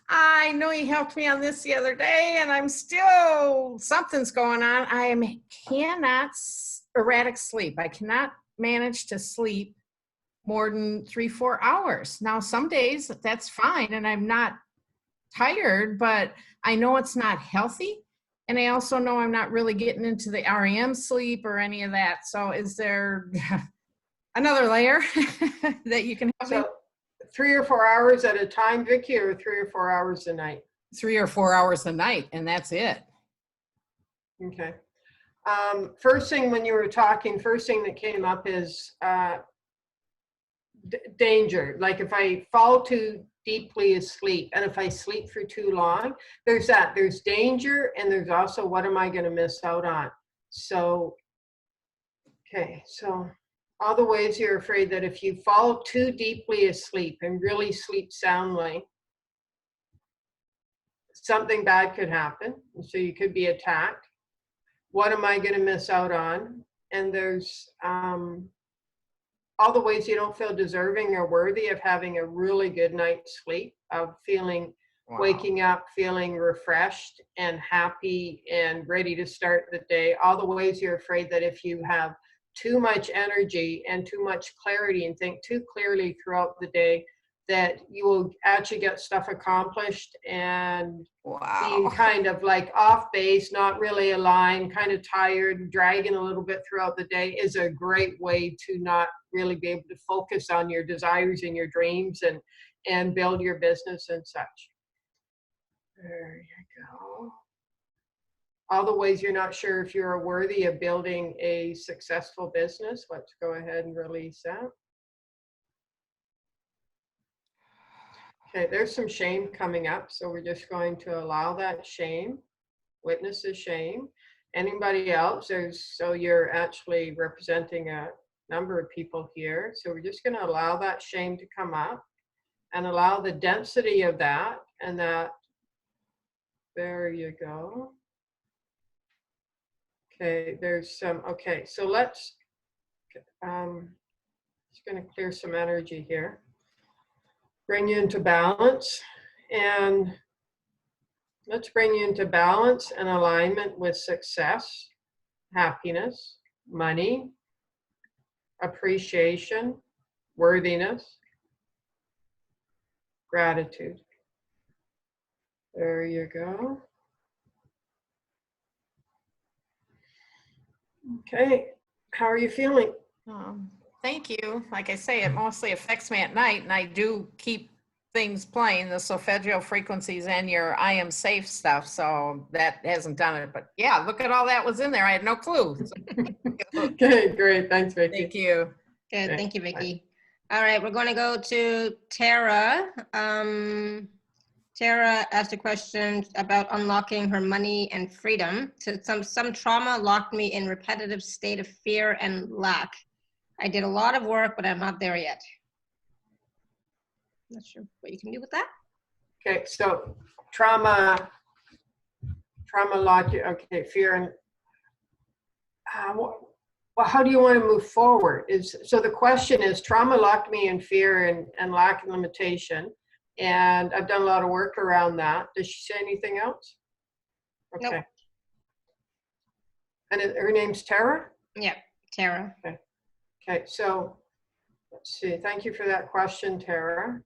I know you helped me on this the other day, and I'm still, something's going on. Cannot erratic sleep. I cannot manage to sleep more than 3-4 hours. Now, some days that's fine, and I'm not tired, but I know it's not healthy. And I also know I'm not really getting into the REM sleep or any of that. So is there another layer that you can help me? 3 or 4 hours at a time, Vicky, or 3 or 4 hours a night? 3 or 4 hours a night, and that's it. Okay. First thing when you were talking, first thing that came up is danger. Like if I fall too deeply asleep, and if I sleep for too long, there's danger, and there's also what am I going to miss out on? So, okay, so all the ways you're afraid that if you fall too deeply asleep and really sleep soundly, something bad could happen. So you could be attacked. What am I going to miss out on? And there's all the ways you don't feel deserving or worthy of having a really good night's sleep, of feeling, waking up, feeling refreshed and happy and ready to start the day. All the ways you're afraid that if you have too much energy and too much clarity and think too clearly throughout the day, that you will actually get stuff accomplished and being kind of like off base, not really aligned, kind of tired, dragging a little bit throughout the day is a great way to not really be able to focus on your desires and your dreams and build your business and such. There you go. All the ways you're not sure if you're worthy of building a successful business. Let's go ahead and release that. Okay, there's some shame coming up, so we're just going to allow that shame, witness the shame. Anybody else? So you're actually representing a number of people here, so we're just going to allow that shame to come up and allow the density of that, and that, there you go. Okay, there's some, okay, so let's, just going to clear some energy here. Bring you into balance, and let's bring you into balance and alignment with success, happiness, money, appreciation, worthiness, gratitude. There you go. Okay, how are you feeling? Thank you. Like I say, it mostly affects me at night, and I do keep things playing, the solfeggio frequencies and your I am safe stuff, so that hasn't done it. But yeah, look at all that was in there. I had no clue. Okay, great. Thanks, Vicky. Thank you. Good. Thank you, Vicky. All right, we're going to go to Tara. Tara asked a question about unlocking her money and freedom. So some trauma locked me in repetitive state of fear and lack. I did a lot of work, but I'm not there yet. Not sure what you can do with that. Okay, so trauma locked you. Okay, fear and well, how do you want to move forward? So the question is, trauma locked me in fear and lack and limitation, and I've done a lot of work around that. Does she say anything else? Okay. Nope. And her name's Tara? Yeah, Tara. Okay. Okay, so let's see. Thank you for that question, Tara.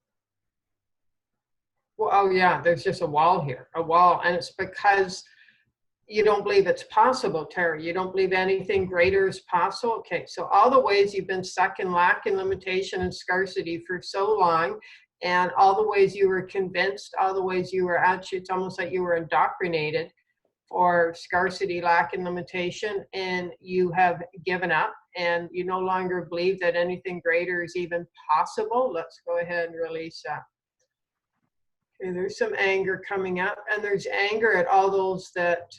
Well, oh yeah, there's just a wall here, a wall, and it's because you don't believe it's possible, Tara. You don't believe anything greater is possible. Okay, so all the ways you've been stuck in lack and limitation and scarcity for so long, and all the ways you were convinced, all the ways you were actually, it's almost like you were indoctrinated for scarcity, lack, and limitation, and you have given up and you no longer believe that anything greater is even possible. Let's go ahead and release that. Okay, there's some anger coming up, and there's anger at all those that,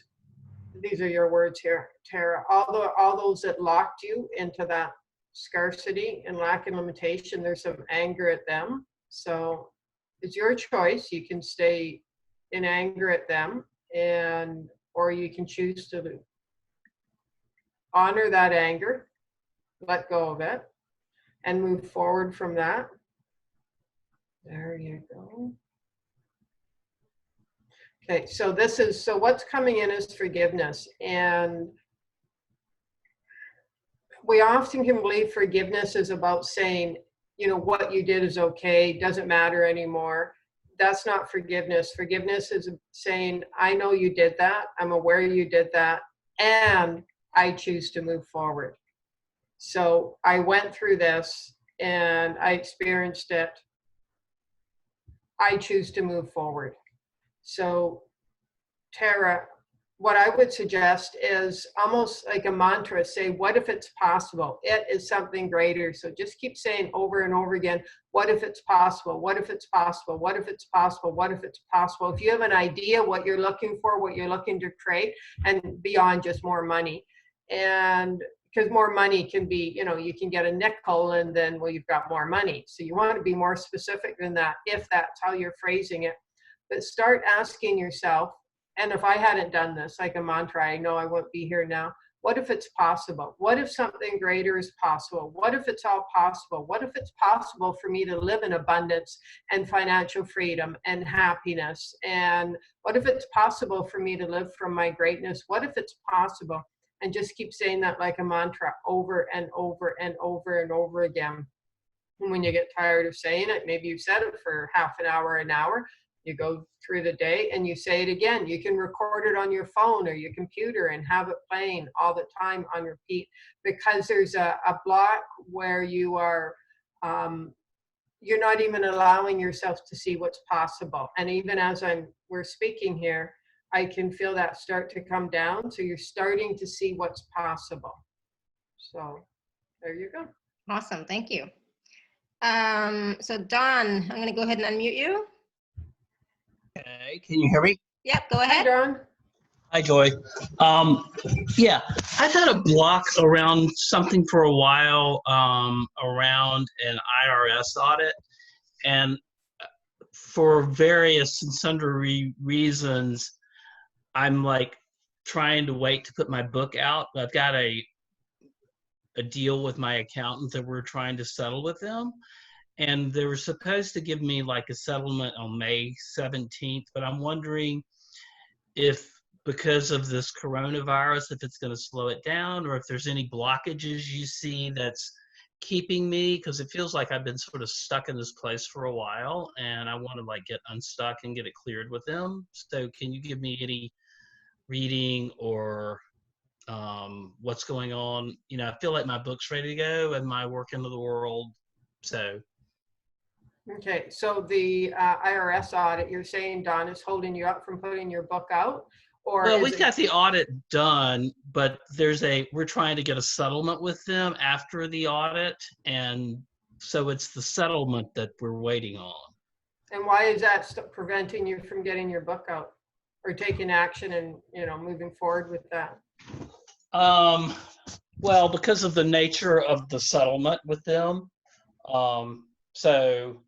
these are your words here, Tara, all those that locked you into that scarcity and lack and limitation. There's some anger at them. So it's your choice. You can stay in anger at them, or you can choose to honor that anger, let go of it, and move forward from that. There you go. Okay, so so what's coming in is forgiveness. And we often can believe forgiveness is about saying, you know, what you did is okay, doesn't matter anymore. That's not forgiveness. Forgiveness is saying, I know you did that, I'm aware you did that, and I choose to move forward. So I went through this and I experienced it. I choose to move forward. So, Tara, what I would suggest is almost like a mantra. Say, what if it's possible? It is something greater. So just keep saying over and over again, what if it's possible? What if it's possible? What if it's possible? What if it's possible? If you have an idea what you're looking for, what you're looking to create, and beyond just more money. And because more money can be, you know, you can get a nickel and then, well, you've got more money. So you want to be more specific than that, if that's how you're phrasing it. But start asking yourself, and if I hadn't done this, like a mantra, I know I wouldn't be here now. What if it's possible? What if something greater is possible? What if it's all possible? What if it's possible for me to live in abundance and financial freedom and happiness? And what if it's possible for me to live from my greatness? What if it's possible? And just keep saying that like a mantra over and over and over and over again. And when you get tired of saying it, maybe you've said it for half an hour, you go through the day and you say it again. You can record it on your phone or your computer and have it playing all the time on repeat, because there's a block where you are, you're not even allowing yourself to see what's possible. And even as we're speaking here, I can feel that start to come down. So you're starting to see what's possible. So there you go. Awesome, thank you. So Don, I'm gonna go ahead and unmute you. Okay, can you hear me? Yep, go Hi, ahead. Don. Hi, Joy. Yeah, I've had a block around something for a while, around an IRS audit, and for various and sundry reasons, I'm like trying to wait to put my book out. I've got a deal with my accountant that we're trying to settle with them. And they were supposed to give me like a settlement on May 17th, but I'm wondering if, because of this coronavirus, if it's going to slow it down, or if there's any blockages you see that's keeping me, because it feels like I've been sort of stuck in this place for a while, and I want to like get unstuck and get it cleared with them. So can you give me any reading or what's going on? You know, I feel like my book's ready to go and my work into the world. So. Okay, so the IRS audit, you're saying, Don, is holding you up from putting your book out? Or well, we've got the audit done, but we're trying to get a settlement with them after the audit, and so it's the settlement that we're waiting on. And why is that preventing you from getting your book out or taking action and, you know, moving forward with that? Well, because of the nature of the settlement with them, so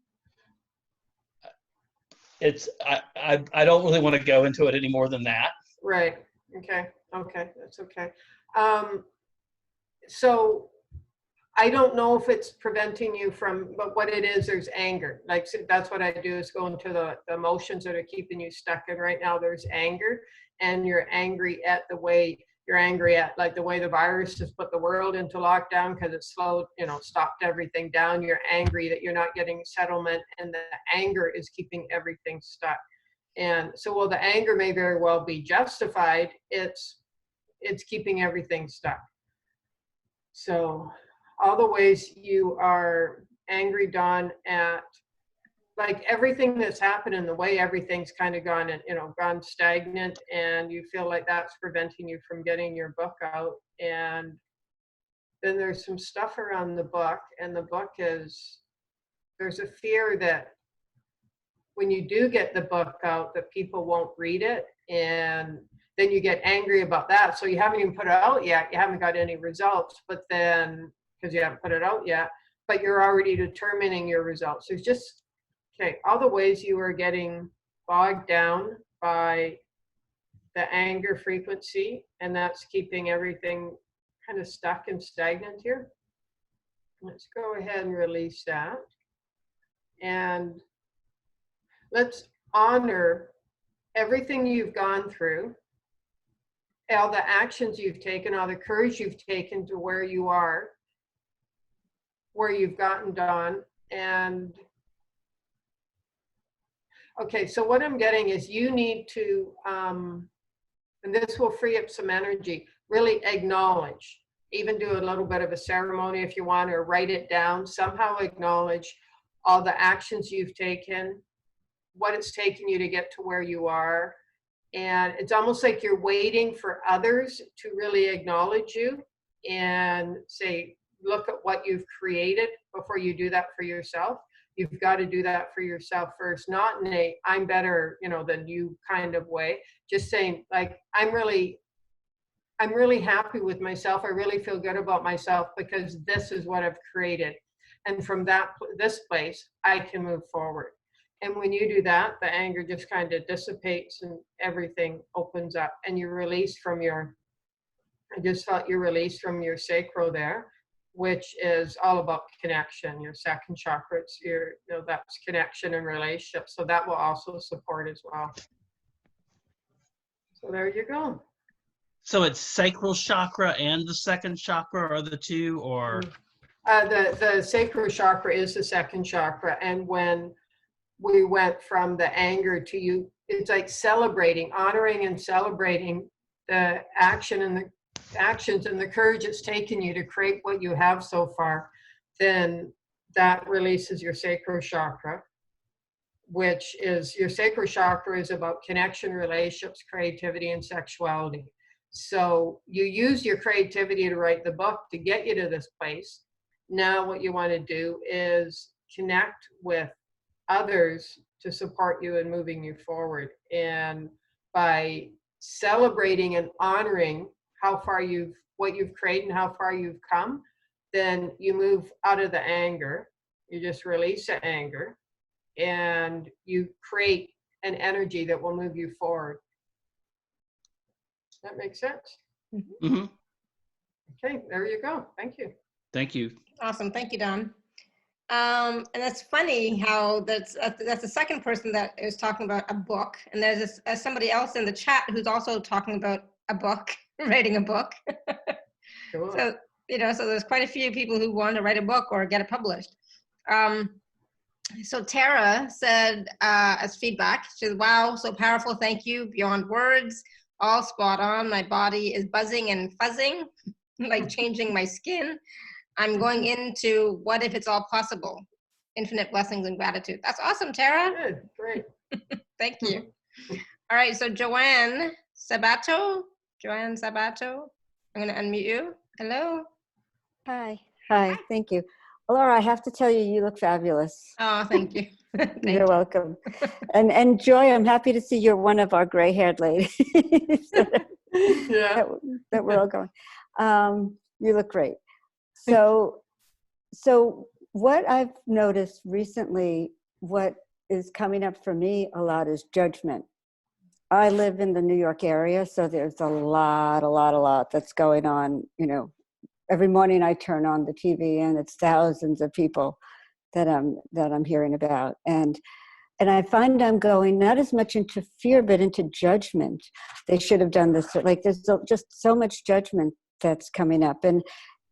it's I don't really want to go into it any more than that. Right. Okay. That's okay. So I don't know if it's preventing you from, but what it is, there's anger. Like, so that's what I do, is go into the emotions that are keeping you stuck. And right now there's anger, and you're angry at the way like the way the virus has put the world into lockdown because it slowed, you know, stopped everything down. You're angry that you're not getting settlement, and the anger is keeping everything stuck. And so while the anger may very well be justified, it's keeping everything stuck. So all the ways you are angry, Dawn, at like everything that's happened and the way everything's kind of gone and, gone stagnant, and you feel like that's preventing you from getting your book out. And then there's some stuff around the book, and the book is, there's a fear that when you do get the book out that people won't read it, and then you get angry about that. So you haven't even put it out yet, you haven't got any results, but then, because you haven't put it out yet, but you're already determining your results. There's just, okay, all the ways you are getting bogged down by the anger frequency, and that's keeping everything kind of stuck and stagnant here. Let's go ahead and release that. And let's honor everything you've gone through, all the actions you've taken, all the courage you've taken to where you are, where you've gotten done. And okay, so what I'm getting is you need to, and this will free up some energy, really acknowledge, even do a little bit of a ceremony if you want, or write it down, somehow acknowledge all the actions you've taken, what it's taken you to get to where you are. And it's almost like you're waiting for others to really acknowledge you and say, look at what you've created before you do that for yourself. You've got to do that for yourself first, not in a I'm better, than you kind of way. Just saying, like, I'm really happy with myself. I really feel good about myself because this is what I've created. And from this place, I can move forward. And when you do that, the anger just kind of dissipates and everything opens up, and you're released from I just felt you're released from your sacral there, which is all about connection. Your second chakra, it's that's connection and relationship. So that will also support as well. So there you go. So it's sacral chakra and the second chakra are the two, or? The sacral chakra is the second chakra. And when we went from the anger to you, it's like celebrating, honoring and celebrating the action and the actions and the courage it's taken you to create what you have so far, then that releases your sacral chakra, which is, your sacral chakra is about connection, relationships, creativity, and sexuality. So you use your creativity to write the book to get you to this place. Now what you want to do is connect with others to support you in moving you forward. And by celebrating and honoring what you've created and how far you've come, then you move out of the anger. You just release the anger and you create an energy that will move you forward. That makes sense? Mm-hmm. Okay, there you go. Thank you. Thank you. Awesome. Thank you, Don. And that's funny how that's the second person that is talking about a book, and there's somebody else in the chat who's also talking about a book, writing a book. Cool. So so there's quite a few people who want to write a book or get it published. So Tara said as feedback, she said, "Wow, so powerful! Thank you, beyond words, all spot on. My body is buzzing and fuzzing, like changing my skin. I'm going into what if it's all possible? Infinite blessings and gratitude." That's awesome, Tara. Good, great. Thank you. All right, so Joanne Sabato. I'm going to unmute you. Hello. Hi. Thank you. Laura, I have to tell you, you look fabulous. Oh, thank you. You're welcome. And Joy, I'm happy to see you're one of our gray-haired ladies Yeah. that we're all going. You look great. So what I've noticed recently, what is coming up for me a lot is judgment. I live in the New York area, so there's a lot that's going on. Every morning I turn on the TV and it's thousands of people that I'm hearing about. And I find I'm going not as much into fear, but into judgment. They should have done this. Like there's just so much judgment that's coming up. And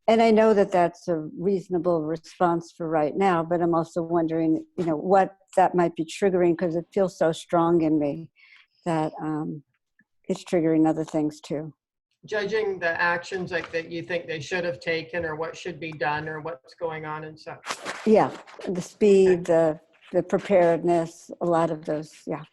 And I know that that's a reasonable response for right now, but I'm also wondering, what that might be triggering, because it feels so strong in me that it's triggering other things too. Judging the actions like that you think they should have taken, or what should be done, or what's going on and such. Yeah, the speed, the preparedness, a lot of those, yeah.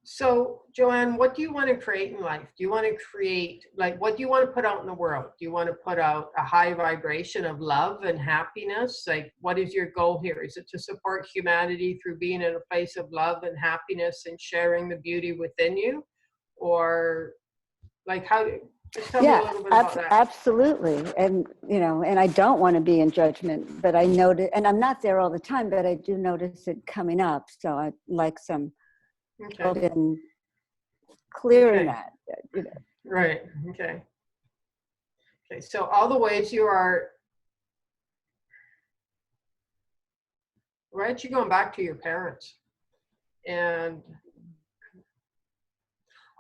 So, Joanne, what do you want to create in life? Do you want to create, like, what do you want to put out in the world? Do you want to put out a high vibration of love and happiness? Like, what is your goal here? Is it to support humanity through being in a place of love and happiness and sharing the beauty within you? Or, like, how, just tell me a little bit about that. Absolutely. And, and I don't want to be in judgment, but I notice, and I'm not there all the time, but I do notice it coming up. So I'd like some help in clearing that. Right. Okay. Okay. So all the ways you are, right? You're going back to your parents, and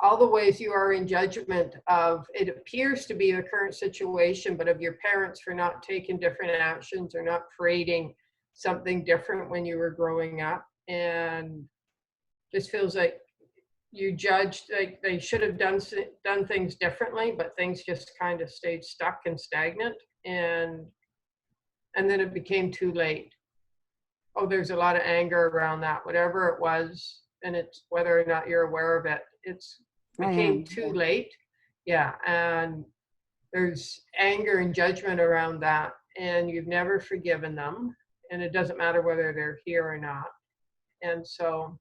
all the ways you are in judgment of, it appears to be the current situation, but of your parents for not taking different actions or not creating something different when you were growing up. And just feels like you judged, like they should have done things differently, but things just kind of stayed stuck and stagnant. And then it became too late. Oh, there's a lot of anger around that, whatever it was. And it's whether or not you're aware of it, it's became too late. Yeah. And there's anger and judgment around that, and you've never forgiven them. And it doesn't matter whether they're here or not. And so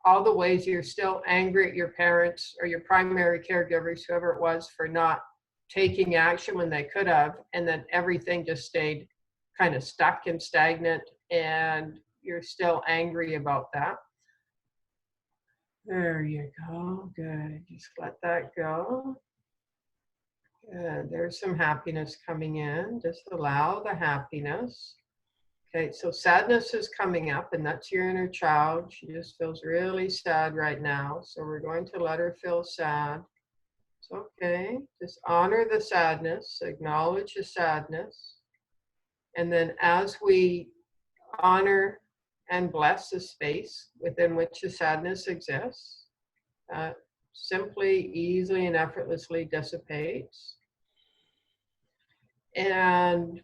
all the ways you're still angry at your parents or your primary caregivers, whoever it was, for not taking action when they could have, and then everything just stayed kind of stuck and stagnant, and you're still angry about that. There you go. Good. Just let that go. Good. There's some happiness coming in. Just allow the happiness. Okay, so sadness is coming up, and that's your inner child. She just feels really sad right now. So we're going to let her feel sad. It's okay. Just honor the sadness, acknowledge the sadness. And then as we honor and bless the space within which the sadness exists, simply, easily, and effortlessly dissipates. And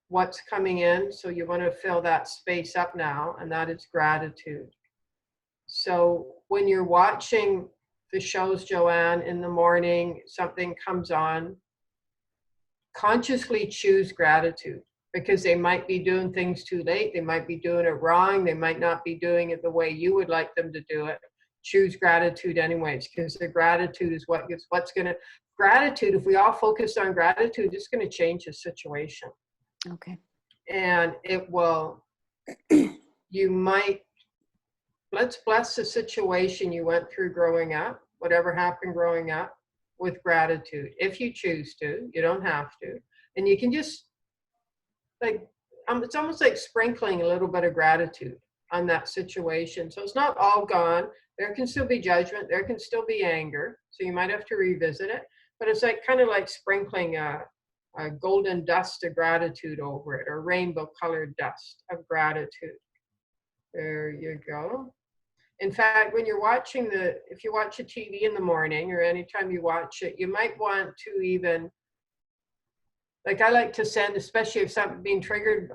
what's coming in, so you want to fill that space up now, and that is gratitude. So when you're watching the shows, Joanne, in the morning, something comes on, consciously choose gratitude, because they might be doing things too late, they might be doing it wrong, they might not be doing it the way you would like them to do it. Choose gratitude anyways, because the gratitude is what's going to, gratitude, if we all focus on gratitude, it's going to change the situation. Okay. And it will, you might, let's bless the situation you went through growing up, whatever happened growing up, with gratitude. If you choose to, you don't have to. And you can just, like, it's almost like sprinkling a little bit of gratitude on that situation. So it's not all gone. There can still be judgment. There can still be anger. So you might have to revisit it. But it's like kind of like sprinkling a golden dust of gratitude over it, or rainbow colored dust of gratitude. There you go. In fact, when you're watching if you watch a TV in the morning, or anytime you watch it, you might want to even, like, I like to send, especially if something being triggered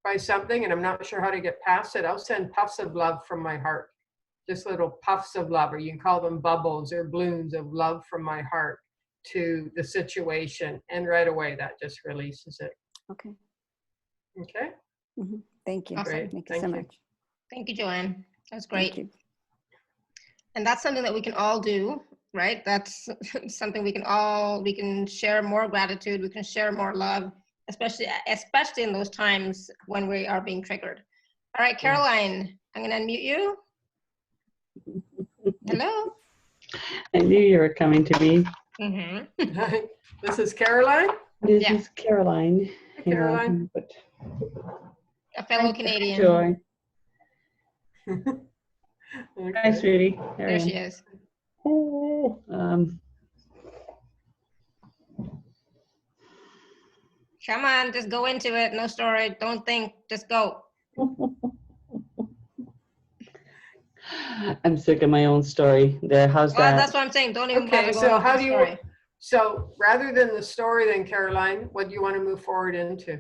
by something and I'm not sure how to get past it, I'll send puffs of love from my heart. Just little puffs of love, or you can call them bubbles or balloons of love from my heart to the situation, and right away that just releases it. Okay. Okay. Mm-hmm. Thank you. Awesome. Great. Thank you so much. Thank you, Joanne. That was great. Thank you. And that's something that we can all do, right? That's something we can share more gratitude, we can share more love, especially in those times when we are being triggered. All right, Caroline, I'm gonna unmute you. Hello. I knew you were coming to me. Mm-hmm. Hi, this is Caroline. This is Caroline. Hi, Caroline. A fellow Canadian. Joy. Okay. Hi, sweetie. There she is. Oh, Come on, just go into it. No story. Don't think. Just go. I'm sick of my own story. There, how's Well, that? that's what I'm saying. Don't even Okay, bother so going into how the do story. you, so rather than the story then, Caroline, what do you want to move forward into?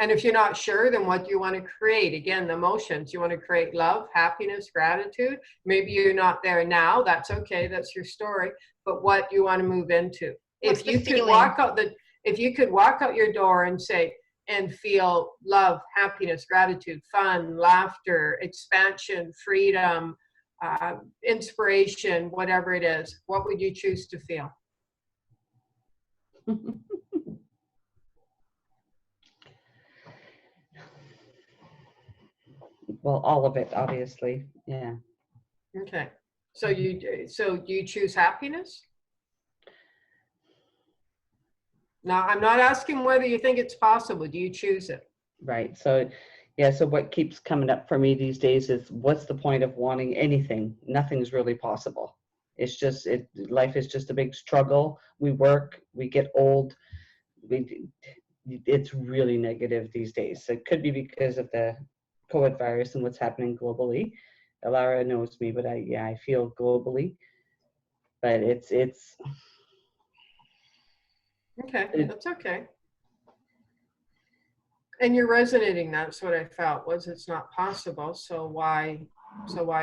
And if you're not sure, then what do you want to create? Again, the emotions. You want to create love, happiness, gratitude. Maybe you're not there now. That's okay. That's your story. But what do you want to move into? What's If the you could feeling? if you could walk out your door and say, and feel love, happiness, gratitude, fun, laughter, expansion, freedom, inspiration, whatever it is, what would you choose to feel? Well, all of it, obviously. Yeah. Okay. So do you choose happiness? Now, I'm not asking whether you think it's possible. Do you choose it? Right. So, yeah. So what keeps coming up for me these days is, what's the point of wanting anything? Nothing's really possible. It's just, life is just a big struggle. We work, we get old. It's really negative these days. So it could be because of the COVID virus and what's happening globally. Alara knows me, but I feel globally. But it's Okay, that's okay. And you're resonating. That's what I felt, was it's not possible. So why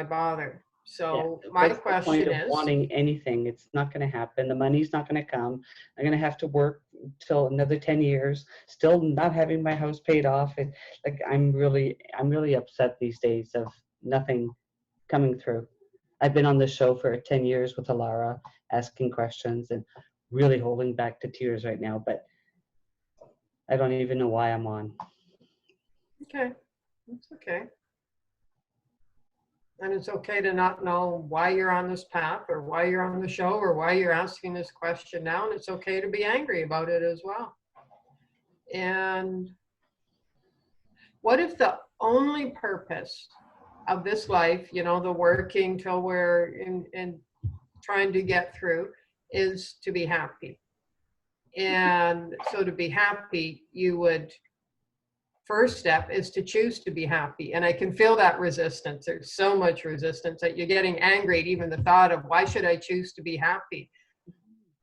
bother? So yeah. my What's the question point of is, wanting anything? It's not going to happen. The money's not going to come. I'm going to have to work till another 10 years, still not having my house paid off. Like I'm really upset these days of nothing coming through. I've been on the show for 10 years with Alara, asking questions and really holding back to tears right now, but I don't even know why I'm on. okay, that's okay. And it's okay to not know why you're on this path or why you're on the show or why you're asking this question now. And it's okay to be angry about it as well. And what if the only purpose of this life, you know, the working till we're in trying to get through, is to be happy? And so to be happy, you would, first step is to choose to be happy. And I can feel that resistance. There's so much resistance that you're getting angry at even the thought of, why should I choose to be happy?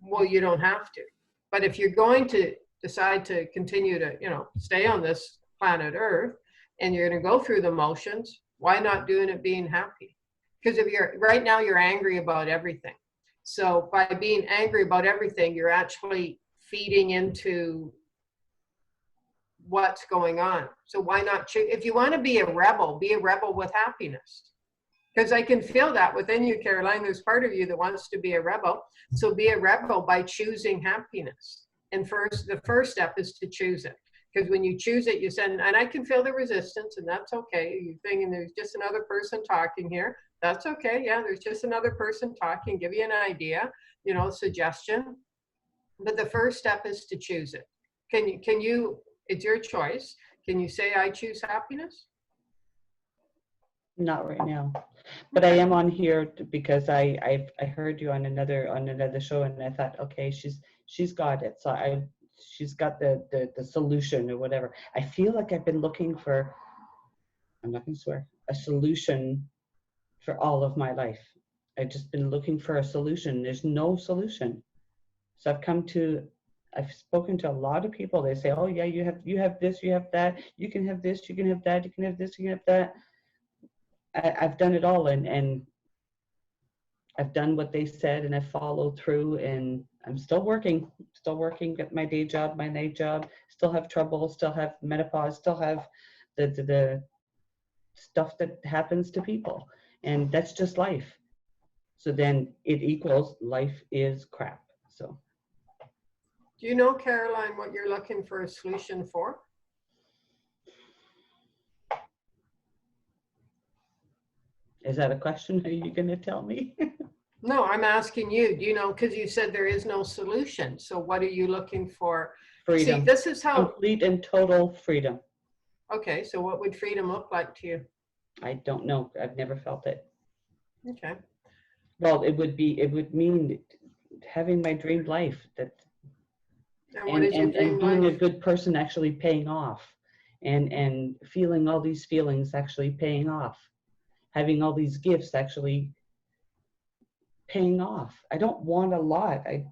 Well, you don't have to. But if you're going to decide to continue to, you know, stay on this planet Earth and you're going to go through the motions, why not doing it being happy? Because if you're right now, you're angry about everything. So by being angry about everything, you're actually feeding into what's going on. So why not choose? If you want to be a rebel with happiness. Because I can feel that within you, Caroline. There's part of you that wants to be a rebel. So be a rebel by choosing happiness. And the first step is to choose it. Because when you choose it, you send, and I can feel the resistance, and that's okay. You're thinking there's just another person talking here. That's okay. Yeah, there's just another person talking, give you an idea, you know, suggestion. But the first step is to choose it. Can you, it's your choice. Can you say, I choose happiness? Not right now, but I am on here because I heard you on another show, and I thought, okay, she's got it. So she's got the solution or whatever. I feel like I've been looking for, I'm not gonna swear, a solution for all of my life. I've just been looking for a solution. There's no solution. So I've spoken to a lot of people. They say, oh yeah, you have this, you have that, you can have this, you can have that, you can have this, you can have that. I've done it all, and I've done what they said, and I followed through, and I'm still working, at my day job, my night job, still have trouble, still have menopause, still have the stuff that happens to people, and that's just life. So then it equals life is crap. So. Do you know, Caroline, what you're looking for a solution for? Is that a question? Are you going to tell me? No, I'm asking you. Do you know, because you said there is no solution. So what are you looking for? Freedom. See, this is how. Complete and total freedom. Okay, so what would freedom look like to you? I don't know. I've never felt it. Okay. Well, it would mean having my dream life. That And what is your dream being a life? good person actually paying off, and feeling all these feelings actually paying off, having all these gifts actually paying off. I don't want a lot. I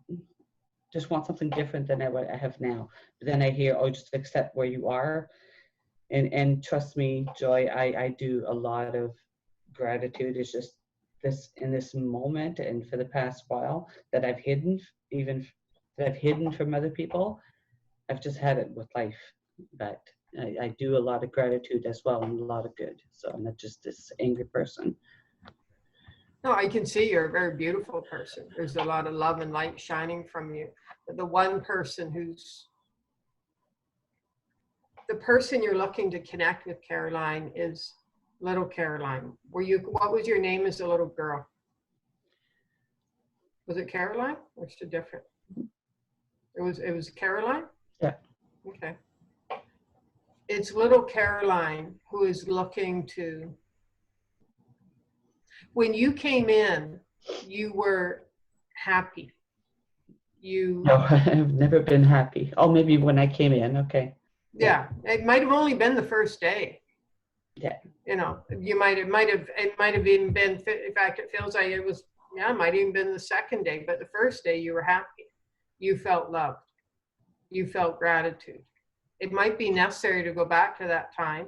just want something different than what I have now. But then I hear, oh, just accept where you are. And trust me, Joy, I do a lot of gratitude. It's just this in this moment and for the past while that I've hidden, even that I've hidden from other people. I've just had it with life. But I do a lot of gratitude as well, and a lot of good. So I'm not just this angry person. No, I can see you're a very beautiful person. There's a lot of love and light shining from you. But the one person who's the person you're looking to connect with, Caroline, is little Caroline. What was your name as a little girl? Was it Caroline? Or is it different? It was Caroline? Yeah. Okay. It's little Caroline who is looking to, when you came in, you were happy. No, I've never been happy. Oh, maybe when I came in, okay. Yeah, it might have only been the first day. Yeah. You know, it might have even been, in fact, it feels like it was, yeah, it might even been the second day, but the first day you were happy. You felt loved. You felt gratitude. It might be necessary to go back to that time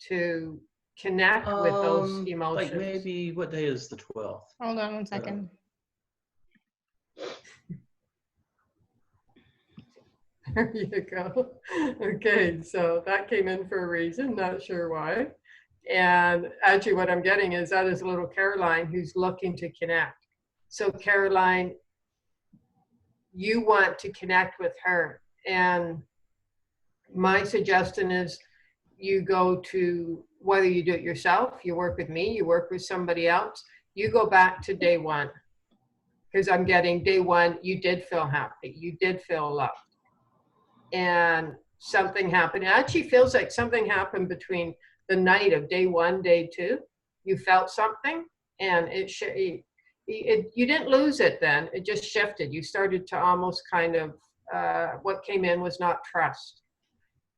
to connect with those emotions. Like maybe, what day is the 12th? Hold on one second. There you go. Okay, so that came in for a reason, not sure why. And actually what I'm getting is that is little Caroline who's looking to connect. So Caroline, you want to connect with her. And my suggestion is you go to, whether you do it yourself, you work with me, you work with somebody else, you go back to day one. Because I'm getting day one, you did feel happy, you did feel loved. And something happened. It actually feels like something happened between the night of day one, day two. You felt something, and you didn't lose it then. It just shifted. You started to almost kind of, what came in was not trust.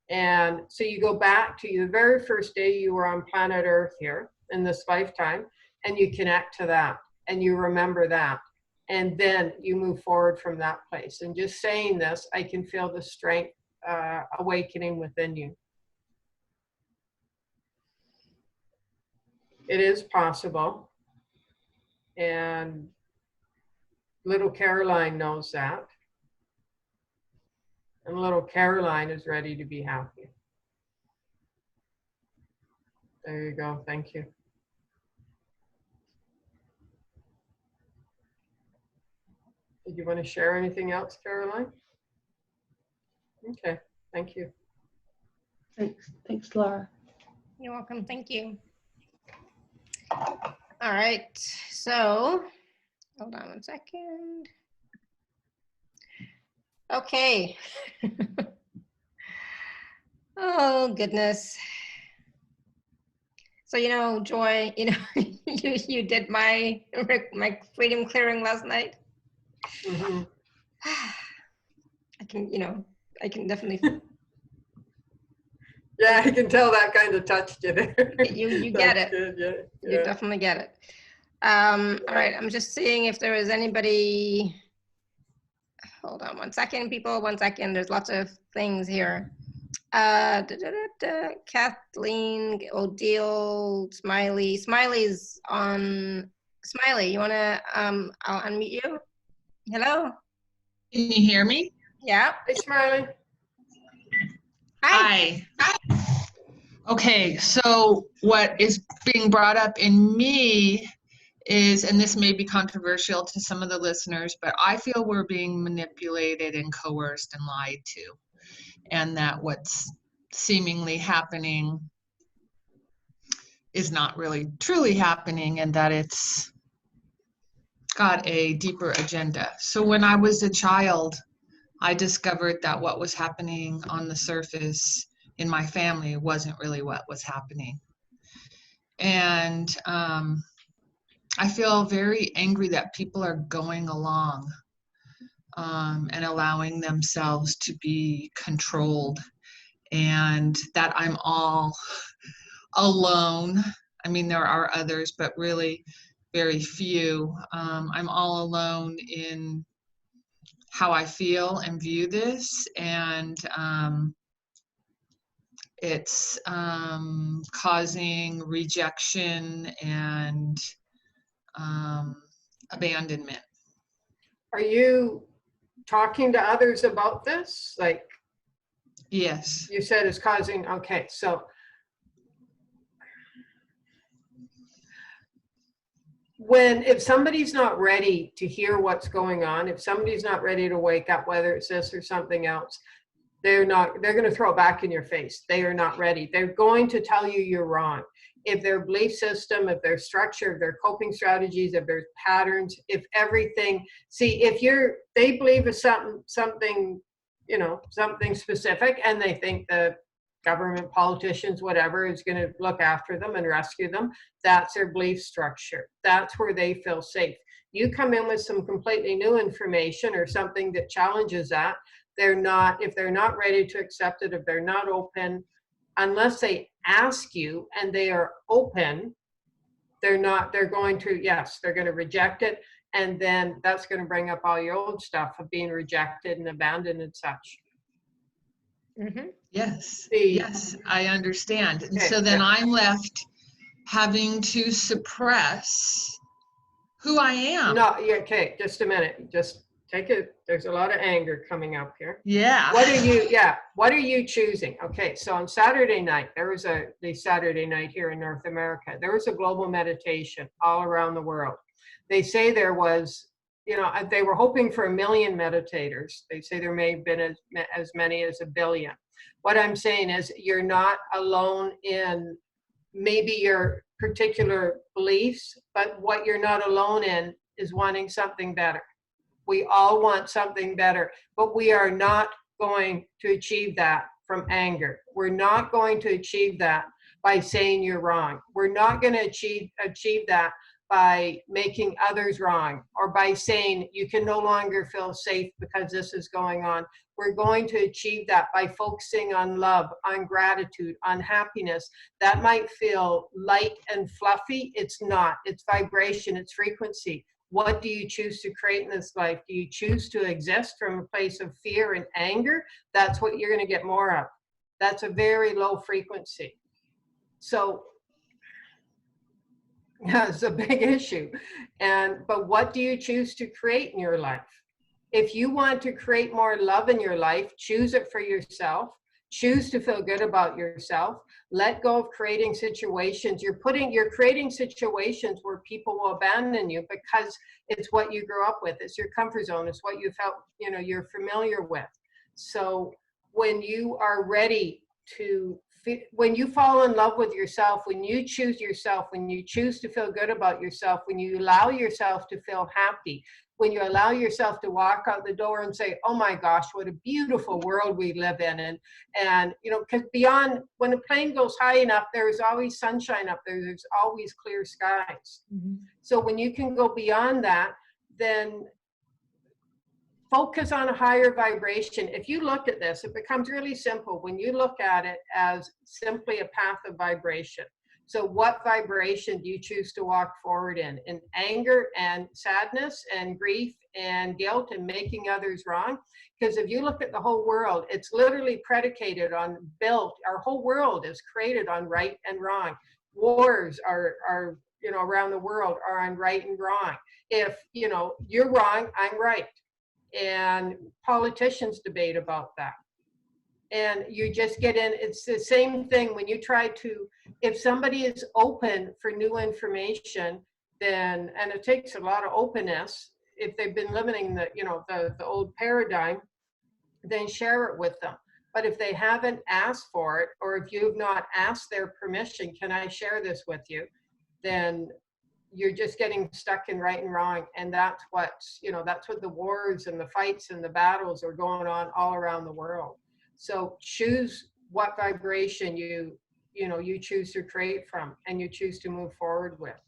And so you go back to the very first day you were on planet Earth here in this lifetime, and you connect to that, and you remember that. And then you move forward from that place. And just saying this, I can feel the strength awakening within you. It is possible. And little Caroline knows that. And little Caroline is ready to be happy. There you go. Thank you. Did you want to share anything else, Caroline? Okay, thank you. Thanks, Laura. You're welcome. Thank you. All right. So, hold on one second. Okay. Oh, goodness. So, you know, Joy, you know, you did my freedom clearing last night. Mm-hmm. I can definitely. Yeah, I can tell that kind of touched you there. You get it. Good, yeah, You yeah. definitely get it. All right, I'm just seeing if there is anybody. Hold on one second, people. 1 second. There's lots of things here. Kathleen, Odile, Smiley. Smiley's on. Smiley, you wanna? I'll unmute you. Hello. Can you hear me? Yeah. Hey, Smiley. Hi. Okay, so what is being brought up in me is, and this may be controversial to some of the listeners, but I feel we're being manipulated and coerced and lied to, and that what's seemingly happening is not really truly happening, and that it's got a deeper agenda. So when I was a child, I discovered that what was happening on the surface in my family wasn't really what was happening. And I feel very angry that people are going along and allowing themselves to be controlled, and that I'm all alone. I mean, there are others, but really very few. I'm all alone in how I feel and view this, and it's causing rejection and abandonment. Are you talking to others about this? Like Yes. you said, it's causing, okay, so if somebody's not ready to hear what's going on, if somebody's not ready to wake up, whether it's this or something else, they're going to throw it back in your face. They are not ready. They're going to tell you you're wrong. If their belief system, if their structure, if their coping strategies, if their patterns, if everything, see, if they believe is something, you know, something specific, and they think the government, politicians, whatever, is going to look after them and rescue them, that's their belief structure. That's where they feel safe. You come in with some completely new information or something that challenges that, if they're not ready to accept it, if they're not open, unless they ask you and they are open, they're going to reject it. And then that's going to bring up all your old stuff of being rejected and abandoned and such. Mm-hmm. Yes, yes, I understand. And so then I'm left having to suppress who I am. No, yeah, okay, just a minute. Just take it. There's a lot of anger coming up here. Yeah. What are you choosing? Okay, so on Saturday night, the Saturday night here in North America, there was a global meditation all around the world. They say there was, you know, they were hoping for 1 million meditators. They say there may have been as many as 1 billion. What I'm saying is you're not alone in maybe your particular beliefs, but what you're not alone in is wanting something better. We all want something better, but we are not going to achieve that from anger. We're not going to achieve that by saying you're wrong. We're not going to achieve that by making others wrong, or by saying you can no longer feel safe because this is going on. We're going to achieve that by focusing on love, on gratitude, on happiness. That might feel light and fluffy. It's not. It's vibration, it's frequency. What do you choose to create in this life? Do you choose to exist from a place of fear and anger? That's what you're going to get more of. That's a very low frequency. So yeah, it's a big issue. But what do you choose to create in your life? If you want to create more love in your life, choose it for yourself. Choose to feel good about yourself. Let go of creating situations. You're creating situations where people will abandon you because it's what you grew up with. It's your comfort zone. It's what you felt, you know, you're familiar with. So when you are ready to, when you fall in love with yourself, when you choose yourself, when you choose to feel good about yourself, when you allow yourself to feel happy, when you allow yourself to walk out the door and say, oh my gosh, what a beautiful world we live in. And you know, because beyond, when a plane goes high enough, there's always sunshine up there. There's always clear skies. Mm-hmm. So when you can go beyond that, then focus on a higher vibration. If you look at this, it becomes really simple when you look at it as simply a path of vibration. So what vibration do you choose to walk forward in anger and sadness and grief and guilt and making others wrong? Because if you look at the whole world, it's literally predicated on our whole world is created on right and wrong. Wars are you know, around the world are on right and wrong. If, you know, you're wrong, I'm right. And politicians debate about that. And you just get in, it's the same thing when you try to, if somebody is open for new information, then, and it takes a lot of openness, if they've been limiting the, you know, the old paradigm, then share it with them. But if they haven't asked for it, or if you've not asked their permission, can I share this with you? Then you're just getting stuck in right and wrong. And that's what, you know, that's what the wars and the fights and the battles are going on all around the world. So choose what vibration you choose to create from and you choose to move forward with.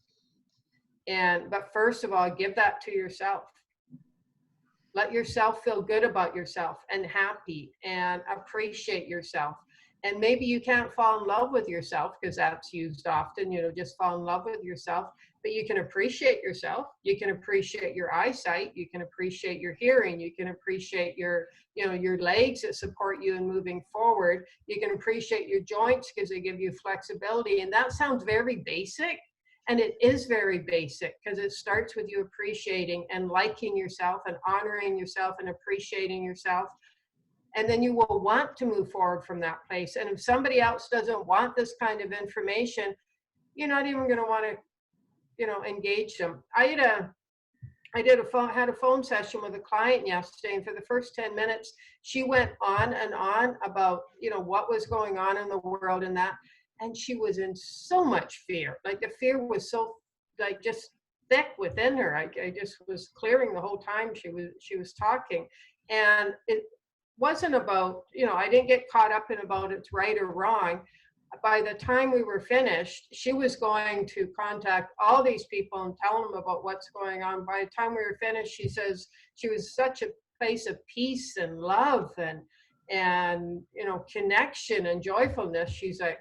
But first of all, give that to yourself. Let yourself feel good about yourself and happy and appreciate yourself. And maybe you can't fall in love with yourself, because that's used often, you know, just fall in love with yourself, but you can appreciate yourself. You can appreciate your eyesight. You can appreciate your hearing. You can appreciate your, you know, your legs that support you in moving forward. You can appreciate your joints because they give you flexibility. And that sounds very basic. And it is very basic, because it starts with you appreciating and liking yourself and honoring yourself and appreciating yourself. And then you will want to move forward from that place. And if somebody else doesn't want this kind of information, you're not even going to want to, you know, engage them. I had a phone session with a client yesterday, and for the first 10 minutes, she went on and on about, you know, what was going on in the world and that. And she was in so much fear. Like the fear was so, like, just thick within her. I just was clearing the whole time she was talking. And it wasn't about, you know, I didn't get caught up in about it's right or wrong. By the time we were finished, she was going to contact all these people and tell them about what's going on. By the time we were finished, she says she was such a place of peace and love and you know, connection and joyfulness. She's like,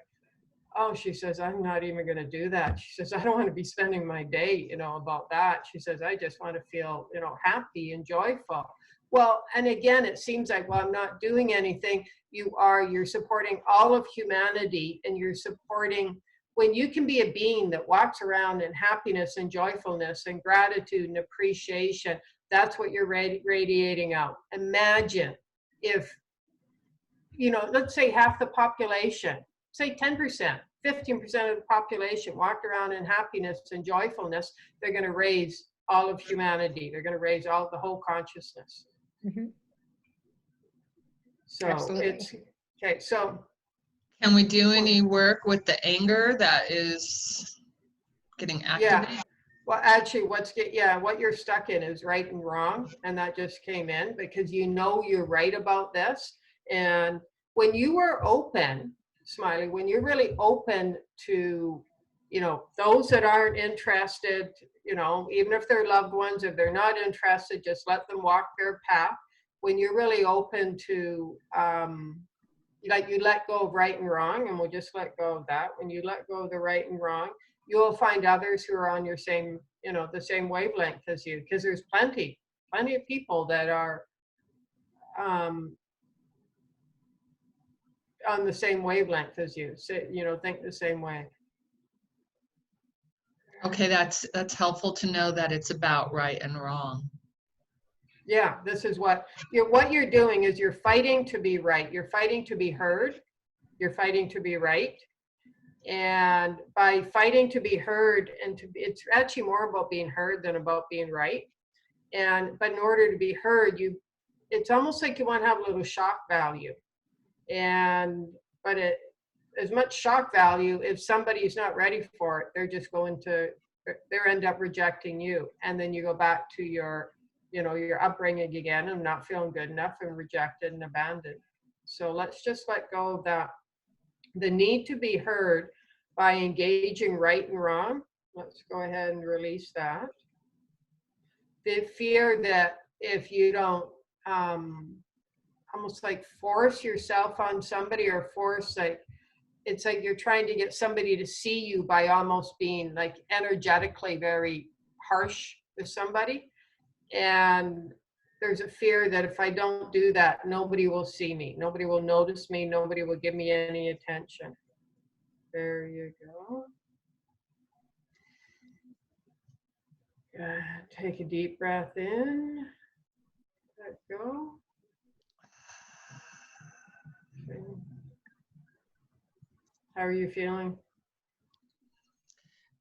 oh, she says, I'm not even going to do that. She says, I don't want to be spending my day, you know, about that. She says, I just want to feel, you know, happy and joyful. Well, and again, it seems like, well, I'm not doing anything. You're supporting all of humanity, and you're supporting, when you can be a being that walks around in happiness and joyfulness and gratitude and appreciation, that's what you're radiating out. Imagine if, you know, let's say half the population, say 10%, 15% of the population walked around in happiness and joyfulness, they're going to raise all of humanity. They're going to raise all the whole consciousness. Mm-hmm. So Absolutely. it's okay. So Can we do any work with the anger that is getting activated? yeah. Well, actually, what you're stuck in is right and wrong, and that just came in because you know you're right about this. And when you are open, Smiley, when you're really open to, you know, those that aren't interested, you know, even if they're loved ones, if they're not interested, just let them walk their path. When you're really open to, like, you let go of right and wrong, and we'll just let go of that. When you let go of the right and wrong, you will find others who are on your same, you know, the same wavelength as you, because there's plenty of people that are on the same wavelength as you, so, you know, think the same way. Okay, that's helpful to know that it's about right and wrong. Yeah, this is what you're doing is you're fighting to be right. You're fighting to be heard. You're fighting to be right. And by fighting to be heard, and it's actually more about being heard than about being right. But in order to be heard, it's almost like you want to have a little shock value. But as much shock value, if somebody's not ready for it, they're just going to, they end up rejecting you. And then you go back to your, you know, your upbringing again and not feeling good enough and rejected and abandoned. So let's just let go of that. The need to be heard by engaging right and wrong. Let's go ahead and release that. The fear that if you don't almost like force yourself on somebody, or force, like, it's like you're trying to get somebody to see you by almost being like energetically very harsh with somebody. And there's a fear that if I don't do that, nobody will see me. Nobody will notice me. Nobody will give me any attention. There you go. Take a deep breath in. Let go. Okay. How are you feeling?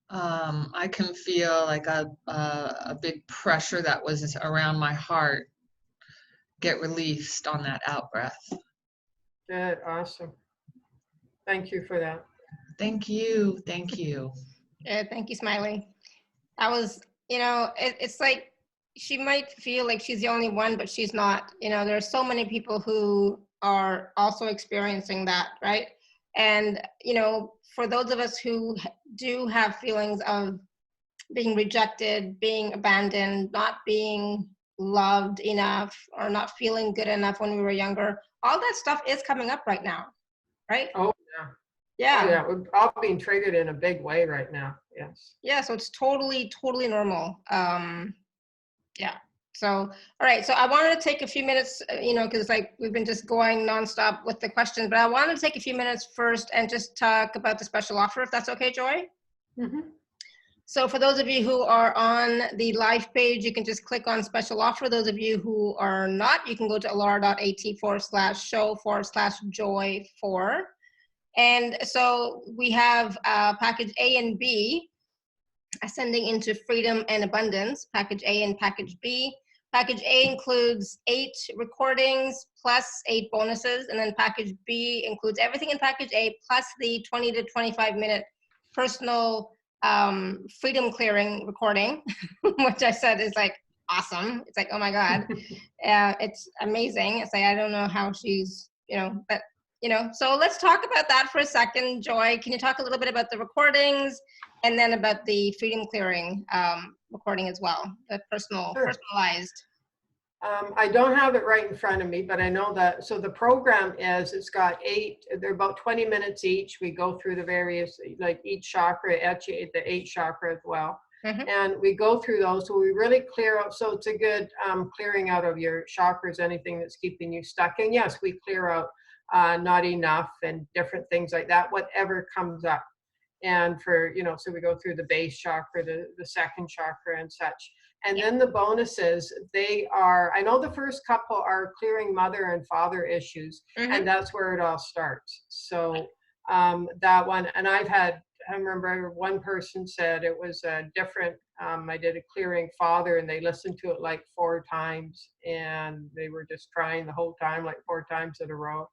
I can feel like a big pressure that was around my heart get released on that out breath. Good, awesome. Thank you for that. Thank you, thank you. Thank you, Smiley. I was, you know, it's like she might feel like she's the only one, but she's not. You know, there are so many people who are also experiencing that, right? And, you know, for those of us who do have feelings of being rejected, being abandoned, not being loved enough or not feeling good enough when we were younger. All that stuff is coming up right now, right? Oh, yeah. Yeah. Oh, yeah. We're all being triggered in a big way right now. Yes. Yeah, so it's totally normal. Yeah. So, all right. So I wanted to take a few minutes, because like we've been just going nonstop with the questions, but I wanted to take a few minutes first and just talk about the special offer, if that's okay, Joy. Mm-hmm. So for those of you who are on the live page, you can just click on special offer. Those of you who are not, you can go to alara.at/show/joy4. And so we have package A and B, ascending into freedom and abundance, package A and package B. Package A includes 8 recordings plus 8 bonuses, and then package B includes everything in package A plus the 20 to 25 minute personal freedom clearing recording, which I said is like awesome. It's like, oh my God, it's amazing. It's like, I don't know how she's, but so let's talk about that for a second. Joy, can you talk a little bit about the recordings and then about the freedom clearing recording as well, the personalized? I don't have it right in front of me, but I know that. So the program it's got 8, they're about 20 minutes each. We go through the various, like each chakra, actually the 8 chakra as well. Mm-hmm. And we go through those. So we really clear out. So it's a good clearing out of your chakras, anything that's keeping you stuck. And yes, we clear out not enough and different things like that, whatever comes up. And for, so we go through the base chakra, the second chakra and such. And then the bonuses, they are, I know the first couple are clearing mother and father issues, mm-hmm. and that's where it all starts. So that one, and I remember one person said it was a different, I did a clearing father and they listened to it like 4 times and they were just crying the whole time, like 4 times in a row.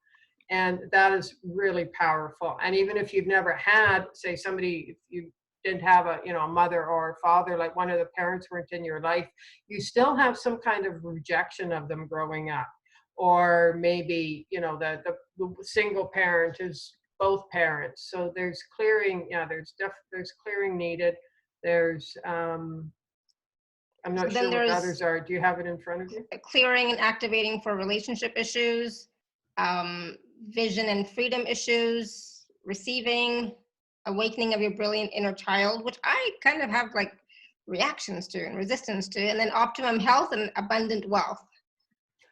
And that is really powerful. And even if you've never had, say somebody, if you didn't have a mother or a father, like one of the parents weren't in your life, you still have some kind of rejection of them growing up. Or maybe the single parent is both parents. So there's clearing. There's clearing needed. There's I'm not sure what the others are. Do you have it in front of you? Clearing and activating for relationship issues, vision and freedom issues, receiving, awakening of your brilliant inner child, which I kind of have like reactions to and resistance to, and then optimum health and abundant wealth.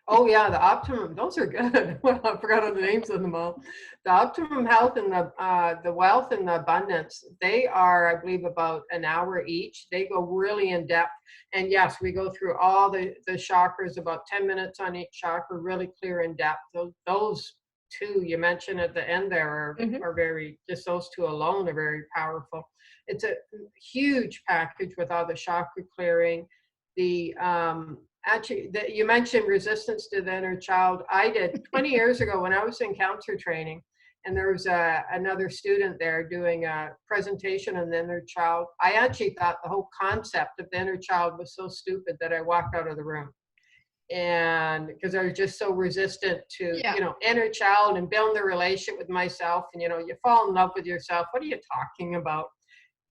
Oh yeah, the optimum, those are good. Well, I forgot all the names of them all. The optimum health and the wealth and the abundance, they are, I believe, about an hour each. They go really in depth. And yes, we go through all the chakras, about 10 minutes on each chakra, really clear in depth. Those 2 you mentioned at the end there are very, just those 2 alone are very powerful. It's a huge package with all the chakra clearing. Actually, you mentioned resistance to the inner child. I did 20 years ago when I was in counselor training, and there was another student there doing a presentation on the inner child. I actually thought the whole concept of the inner child was so stupid that I walked out of the room. And because I was just so resistant to, inner child and building the relationship with myself. And, you fall in love with yourself. What are you talking about?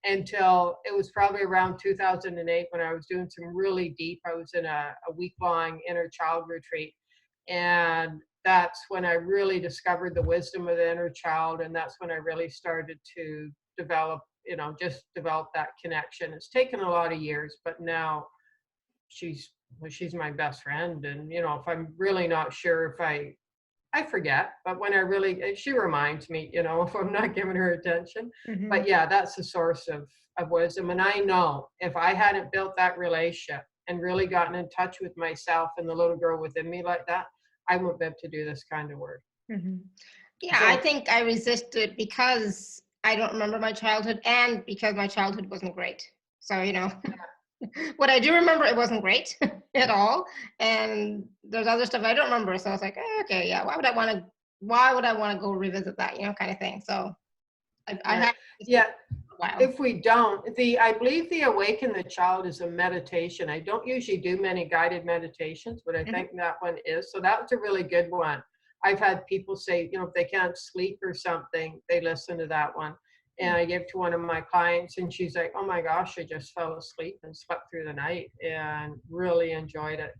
Until it was probably around 2008 when I was doing some really deep, I was in a week-long inner child retreat. And that's when I really discovered the wisdom of the inner child. And that's when I really started to develop, just develop that connection. It's taken a lot of years, but now she's my best friend. And, if I'm really not sure, if I forget, but when she reminds me, if I'm not giving her attention. Mm-hmm. But yeah, that's the source of wisdom. And I know if I hadn't built that relationship and really gotten in touch with myself and the little girl within me like that, I wouldn't be able to do this kind of work. Mm-hmm. Yeah, so, I think I resisted because I don't remember my childhood and because my childhood wasn't great. So, what I do remember, it wasn't great at all, and there's other stuff I don't remember. So I was like, okay, yeah, why would I want to go revisit that, kind of thing. So I have. Yeah. If we don't, I believe the Awaken the Child is a meditation. I don't usually do many guided meditations, but I think that one is. So that was a really good one. I've had people say, if they can't sleep or something, they listen to that one. And I gave to one of my clients, and she's like, oh my gosh, I just fell asleep and slept through the night and really enjoyed it.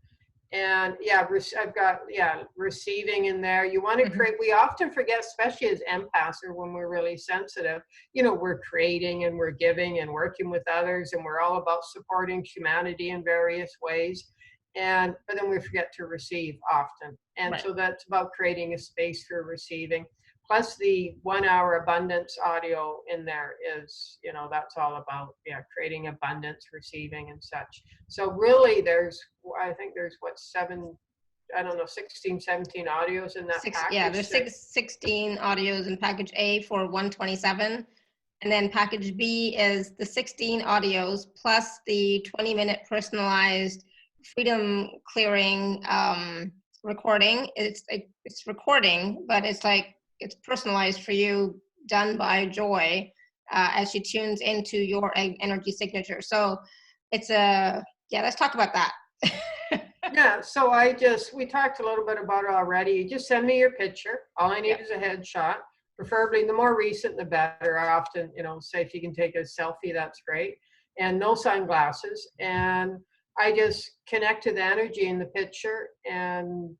And yeah, I've got, yeah, receiving in there. You want to create, we often forget, especially as empaths or when we're really sensitive, you know, we're creating and we're giving and working with others, and we're all about supporting humanity in various ways. But then we forget to receive often. And Right. so that's about creating a space for receiving. Plus the 1 hour abundance audio in there is, you know, that's all about, yeah, creating abundance, receiving and such. So really I think there's what, 16, 17 audios in that package. Yeah, there's 16 audios in package A for 127. And then package B is the 16 audios plus the 20-minute personalized freedom clearing recording. It's recording, but it's personalized for you, done by Joy as she tunes into your energy signature. So yeah, let's talk about that. Yeah, so we talked a little bit about it already. You just send me your picture. All I need is a headshot. Preferably the more recent, the better. I often, you know, say if you can take a selfie, that's great. And no sunglasses. And I just connect to the energy in the picture and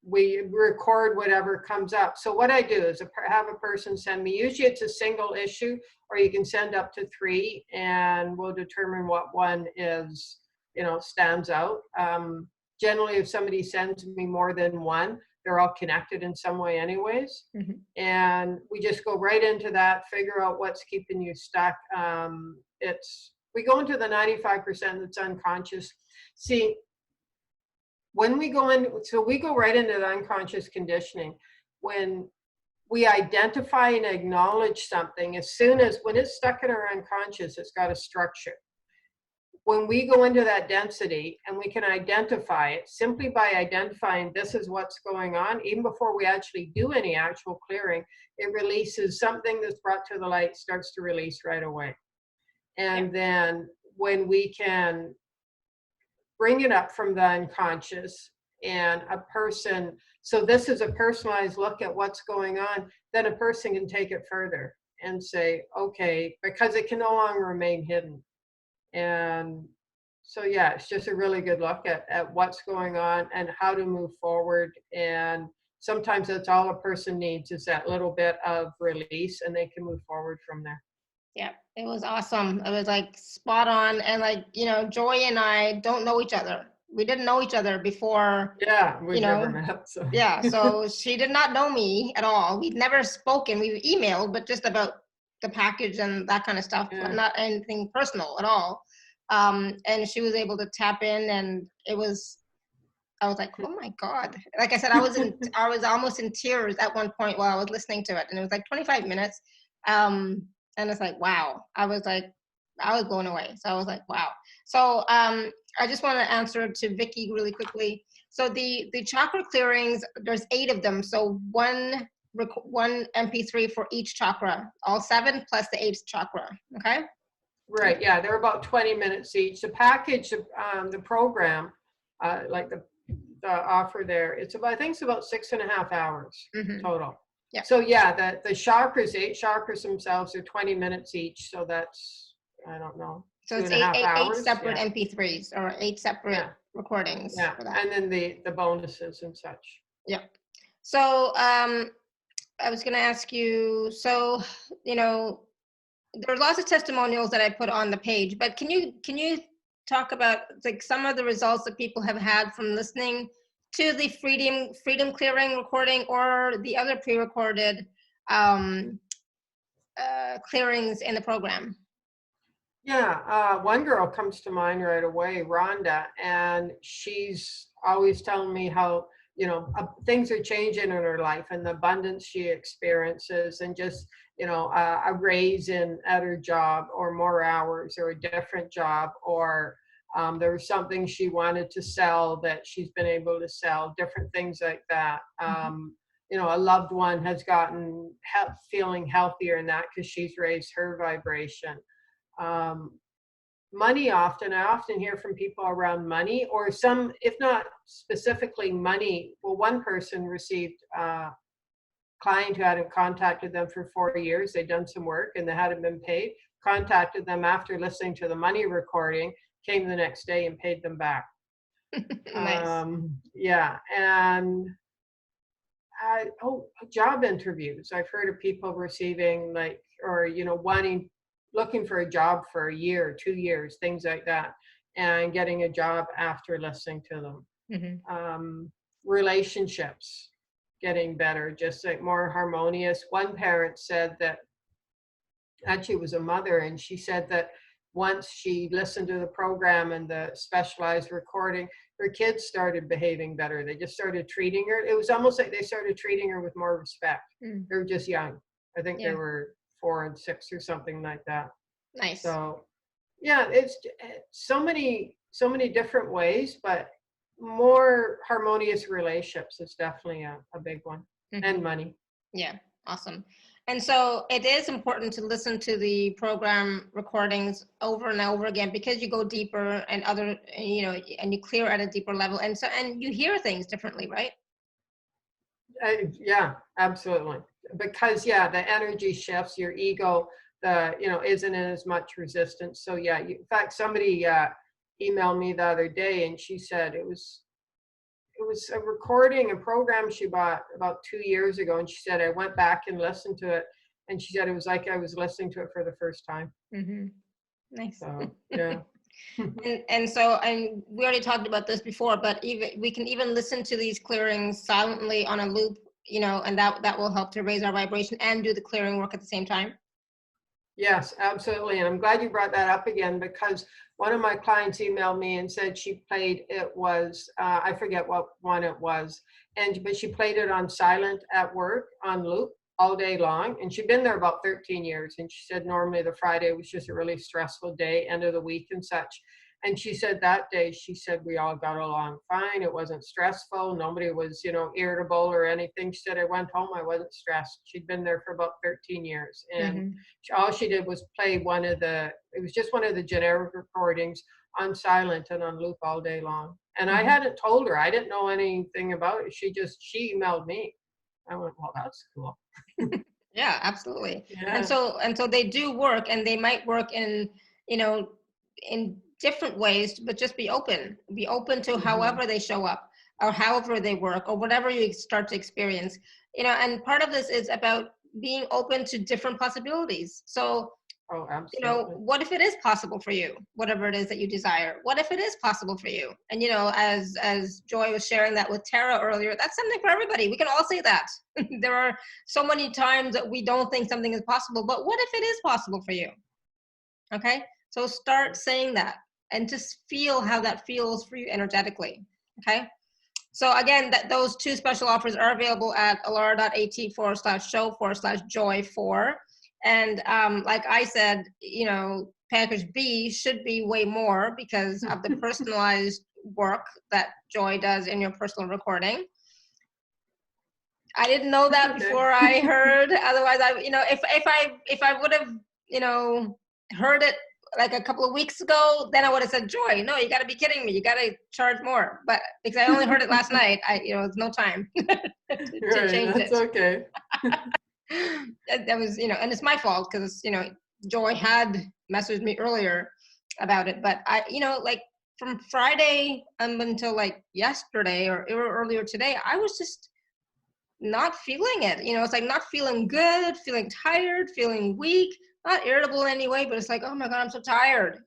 we record whatever comes up. So what I do is have a person send me, usually it's a single issue, or you can send up to 3 and we'll determine what one is, you know, stands out. Generally, if somebody sends me more than one, they're all connected in some way anyways. And we just go right into that, figure out what's keeping you stuck. We go into the 95% that's unconscious. See, when we go in, so we go right into the unconscious conditioning. When we identify and acknowledge something, when it's stuck in our unconscious, it's got a structure. When we go into that density and we can identify it simply by identifying this is what's going on, even before we actually do any actual clearing, it releases something that's brought to the light, starts to release right away. And then when we can bring it up from the unconscious and so this is a personalized look at what's going on, then a person can take it further and say, okay, because it can no longer remain hidden. And so, yeah, it's just a really good look at what's going on and how to move forward. And sometimes that's all a person needs is that little bit of release and they can move forward from there. Yeah, it was awesome. It was like spot on. And like, you know, Joy and I don't know each other. We didn't know each other before. Yeah, we've never met. So. Yeah, so she did not know me at all. We'd never spoken. We emailed, but just about the package and that kind of stuff, but not anything personal at all. And she was able to tap in, and I was like, oh my God. Like I said, I was almost in tears at one point while I was listening to it. And it was like 25 minutes. And it's like, wow. I was blown away. So I was like, wow. So I just want to answer to Vicky really quickly. So the chakra clearings, there's 8 of them. So one MP3 for each chakra, all 7 plus the 8th chakra. Okay. Right. Yeah. They're about 20 minutes each. The package, the program, like the offer there, I think it's about 6.5 hours total. Yeah. So yeah, the chakras, 8 chakras themselves are 20 minutes each. So that's, I don't know. So it's 8 separate MP3s or 8 separate recordings. Yeah. For that. And then the bonuses and such. Yeah. So I was going to ask you, so, you know, there are lots of testimonials that I put on the page, but can you talk about like some of the results that people have had from listening to the freedom clearing recording or the other pre-recorded clearings in the program? Yeah, one girl comes to mind right away, Rhonda, and she's always telling me how, you know, things are changing in her life and the abundance she experiences, and just, you know, a raise at her job, or more hours, or a different job, or there was something she wanted to sell that she's been able to sell, different things like that. You know, a loved one has gotten feeling healthier in that because she's raised her vibration. Money, I often hear from people around money, or some, if not specifically money. Well, one person received a client who hadn't contacted them for 4 years. They'd done some work and they hadn't been paid, contacted them after listening to the money recording, came the next day and paid them back. Nice. Yeah, and job interviews. I've heard of people receiving like, or looking for a job for a year, 2 years, things like that, and getting a job after listening to them. Relationships getting better, just like more harmonious. One parent said that, actually it was a mother, and she said that once she listened to the program and the specialized recording, her kids started behaving better. They just started treating her. It was almost like they started treating her with more respect. They were just young. I think they were 4 and 6 or something like that. Nice. So yeah, it's so many different ways, but more harmonious relationships is definitely a big one. And money. Yeah, awesome. And so it is important to listen to the program recordings over and over again, because you go deeper and and you clear at a deeper level. And you hear things differently, right? Yeah, absolutely. Because the energy shifts, your ego, isn't in as much resistance. So yeah, in fact, somebody emailed me the other day, and she said it was a recording, a program she bought about 2 years ago, and she said I went back and listened to it, and she said it was like I was listening to it for the first time. Nice. So yeah. And we already talked about this before, but we can even listen to these clearings silently on a loop, and that will help to raise our vibration and do the clearing work at the same time. Yes, absolutely. And I'm glad you brought that up again, because one of my clients emailed me and said she played, it was, I forget what one it was, but she played it on silent at work on loop all day long. And she'd been there about 13 years. And she said normally the Friday was just a really stressful day, end of the week and such. And she said that day, she said, we all got along fine. It wasn't stressful. Nobody was, irritable or anything. She said, I went home, I wasn't stressed. She'd been there for about 13 years. And all she did was play it was just one of the generic recordings on silent and on loop all day long. And I hadn't told her, I didn't know anything about it. She emailed me. I went, well, that's cool. Yeah, absolutely. Yeah. And so they do work, and they might work in different ways, but just be open to however they show up, or however they work, or whatever you start to experience, and part of this is about being open to different possibilities. So absolutely. What if it is possible for you, whatever it is that you desire? What if it is possible for you? And as Joy was sharing that with Tara earlier, that's something for everybody. We can all say that. There are so many times that we don't think something is possible, but what if it is possible for you? Okay, so start saying that, and just feel how that feels for you energetically. Okay, so again, those 2 special offers are available at alara.at/show/joy4. And like I said, package B should be way more because of the personalized work that Joy does in your personal recording. I didn't know that before I heard. Otherwise, if I would have, heard it like a couple of weeks ago, then I would have said, Joy, no, you got to be kidding me. You got to charge more. But because I only heard it last night, there's no time to change that's it. Okay. That was, and it's my fault because, Joy had messaged me earlier about it. But I, like from Friday until like yesterday or earlier today, I was just not feeling it. It's like not feeling good, feeling tired, feeling weak, not irritable in any way, but it's like, oh my God, I'm so tired,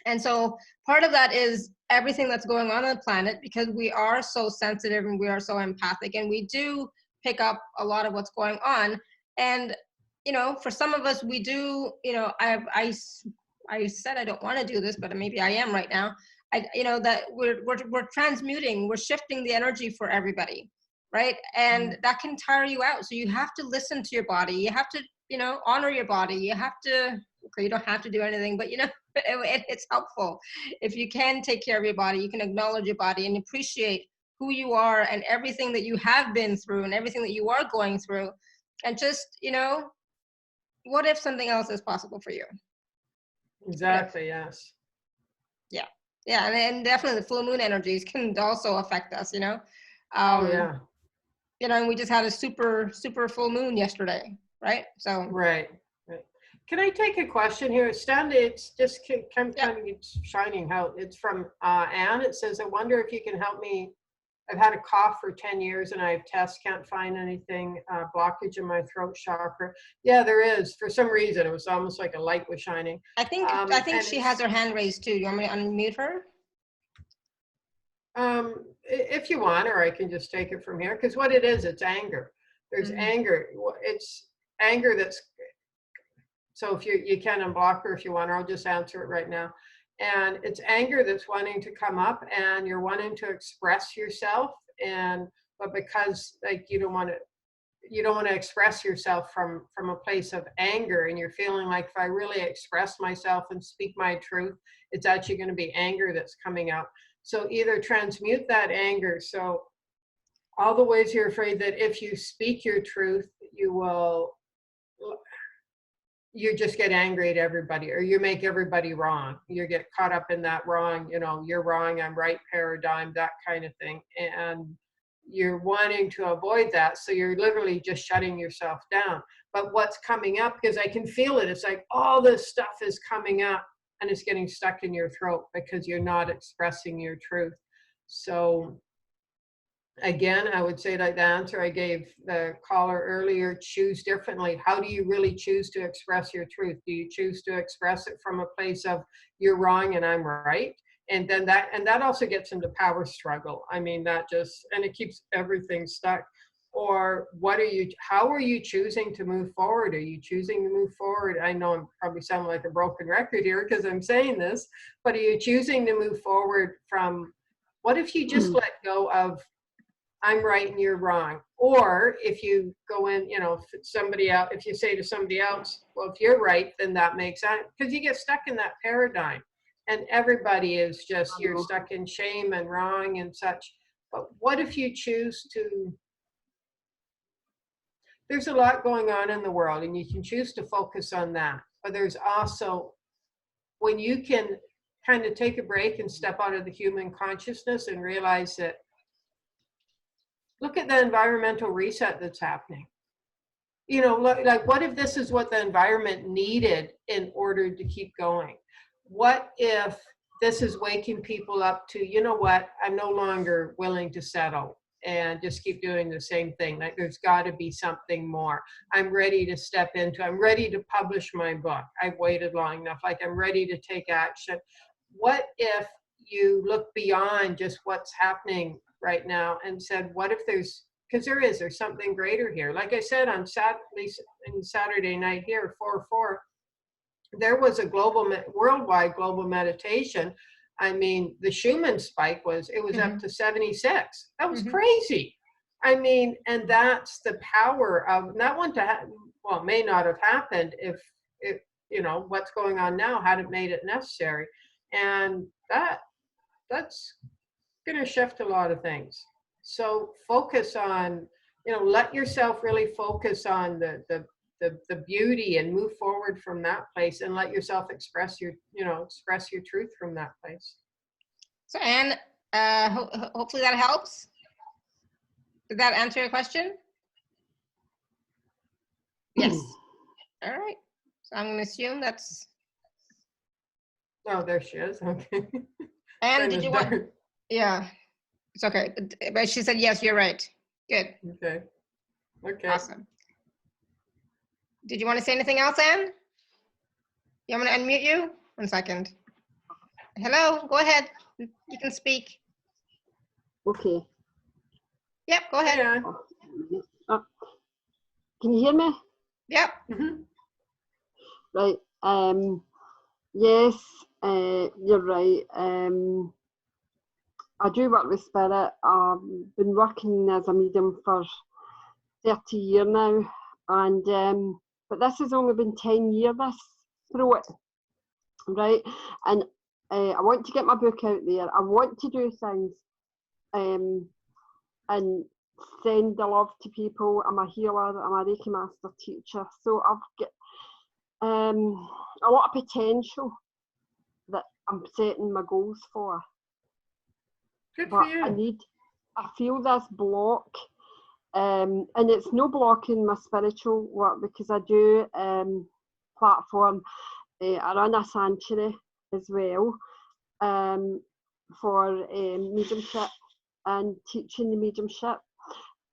And so part of that is everything that's going on the planet, because we are so sensitive and we are so empathic, and we do pick up a lot of what's going on. And, for some of us, we do, I said I don't want to do this, but maybe I am right now. That we're transmuting, we're shifting the energy for everybody. Right. And that can tire you out. So you have to listen to your body. You have to, honor your body. You have to, you don't have to do anything, but it's helpful. If you can take care of your body, you can acknowledge your body and appreciate who you are and everything that you have been through and everything that you are going through. And just, what if something else is possible for you? Exactly. Yes. Yeah. Yeah. And definitely the full moon energies can also affect us, yeah. And we just had a super full moon yesterday, right? So right. Can I take a question here? It's just kind of shining out. It's from Anne. It says, I wonder if you can help me. I've had a cough for 10 years and I have tests, can't find anything, blockage in my throat chakra. Yeah, there is. For some reason, it was almost like a light was shining. I think she has her hand raised too. Do you want me to unmute her? If you want, or I can just take it from here. Because what it is, it's anger. There's anger. It's anger that's, so if you can unblock her if you want, or I'll just answer it right now. And it's anger that's wanting to come up, and you're wanting to express yourself, but because like you don't want to express yourself from a place of anger, and you're feeling like if I really express myself and speak my truth, it's actually going to be anger that's coming out. So either transmute that anger. So all the ways you're afraid that if you speak your truth, you just get angry at everybody, or you make everybody wrong. You get caught up in that wrong, you're wrong, I'm right paradigm, that kind of thing. And you're wanting to avoid that. So you're literally just shutting yourself down. But what's coming up, because I can feel it, it's like all this stuff is coming up and it's getting stuck in your throat because you're not expressing your truth. So again, I would say like the answer I gave the caller earlier, choose differently. How do you really choose to express your truth? Do you choose to express it from a place of you're wrong and I'm right? And then that also gets into power struggle. I mean, and it keeps everything stuck. Or how are you choosing to move forward? Are you choosing to move forward? I know I'm probably sounding like a broken record here because I'm saying this, but are you choosing to move forward from, what if you just let go of I'm right and you're wrong? Or if you go in, if you say to somebody else, well, if you're right, then that makes sense, because you get stuck in that paradigm and everybody is just, you're stuck in shame and wrong and such. But what if you choose to, there's a lot going on in the world and you can choose to focus on that. But there's also, when you can kind of take a break and step out of the human consciousness and realize that, look at the environmental reset that's happening. Like what if this is what the environment needed in order to keep going? What if this is waking people up to, you know what, I'm no longer willing to settle and just keep doing the same thing. Like there's got to be something more. I'm ready to I'm ready to publish my book. I've waited long enough. Like I'm ready to take action. What if you look beyond just what's happening right now and said, what if there's something greater here? Like I said on Saturday night here, 4/4, there was a worldwide global meditation. I mean, the Schumann spike was up to 76. That was crazy. I mean, and that's the power of that one may not have happened if what's going on now hadn't made it necessary. And that's going to shift a lot of things. So focus on, let yourself really focus on the beauty and move forward from that place, and let yourself express your truth from that place. So Anne, hopefully that helps. Did that answer your question? Yes. All right. So I'm going to assume that's. Oh, there she is. Okay. And did you want? Yeah, it's okay. But she said, yes, you're right. Good. Okay. Awesome. Did you want to say anything else, Anne? You want me to unmute you? 1 second. Hello, go ahead. You can speak. Okay. Yep, go ahead. Yeah. Can you hear me? Yep. Right. Yes, you're right. I do work with spirit. I've been working as a medium for 30 years now, and but this has only been 10 years through it, right? And I want to get my book out there. I want to do things and send the love to people. I'm a healer. I'm a Reiki master teacher, so I've got a lot of potential that I'm setting my goals for. Good but for you. I feel this block, and it's no block in my spiritual work, because I do platform. I run a sanctuary as well for mediumship and teaching the mediumship.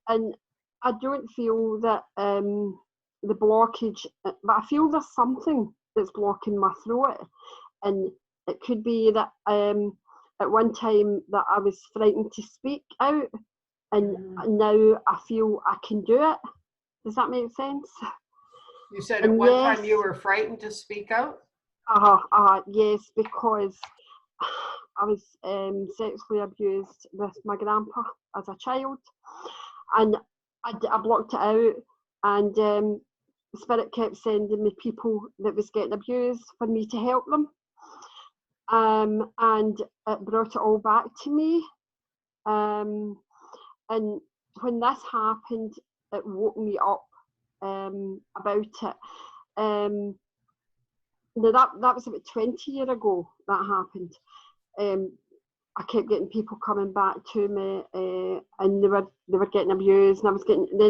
And I don't feel that the blockage, but I feel there's something that's blocking my throat. And it could be that at one time that I was frightened to speak out, and now I feel I can do it. Does that make sense? You said at one time you were frightened to speak out? Yes, because I was sexually abused with my grandpa as a child, and I blocked it out, and Spirit kept sending me people that was getting abused for me to help them, and it brought it all back to me, and when this happened, it woke me up about it. Now that was about 20 years ago that happened. I kept getting people coming back to me, and they were getting abused, and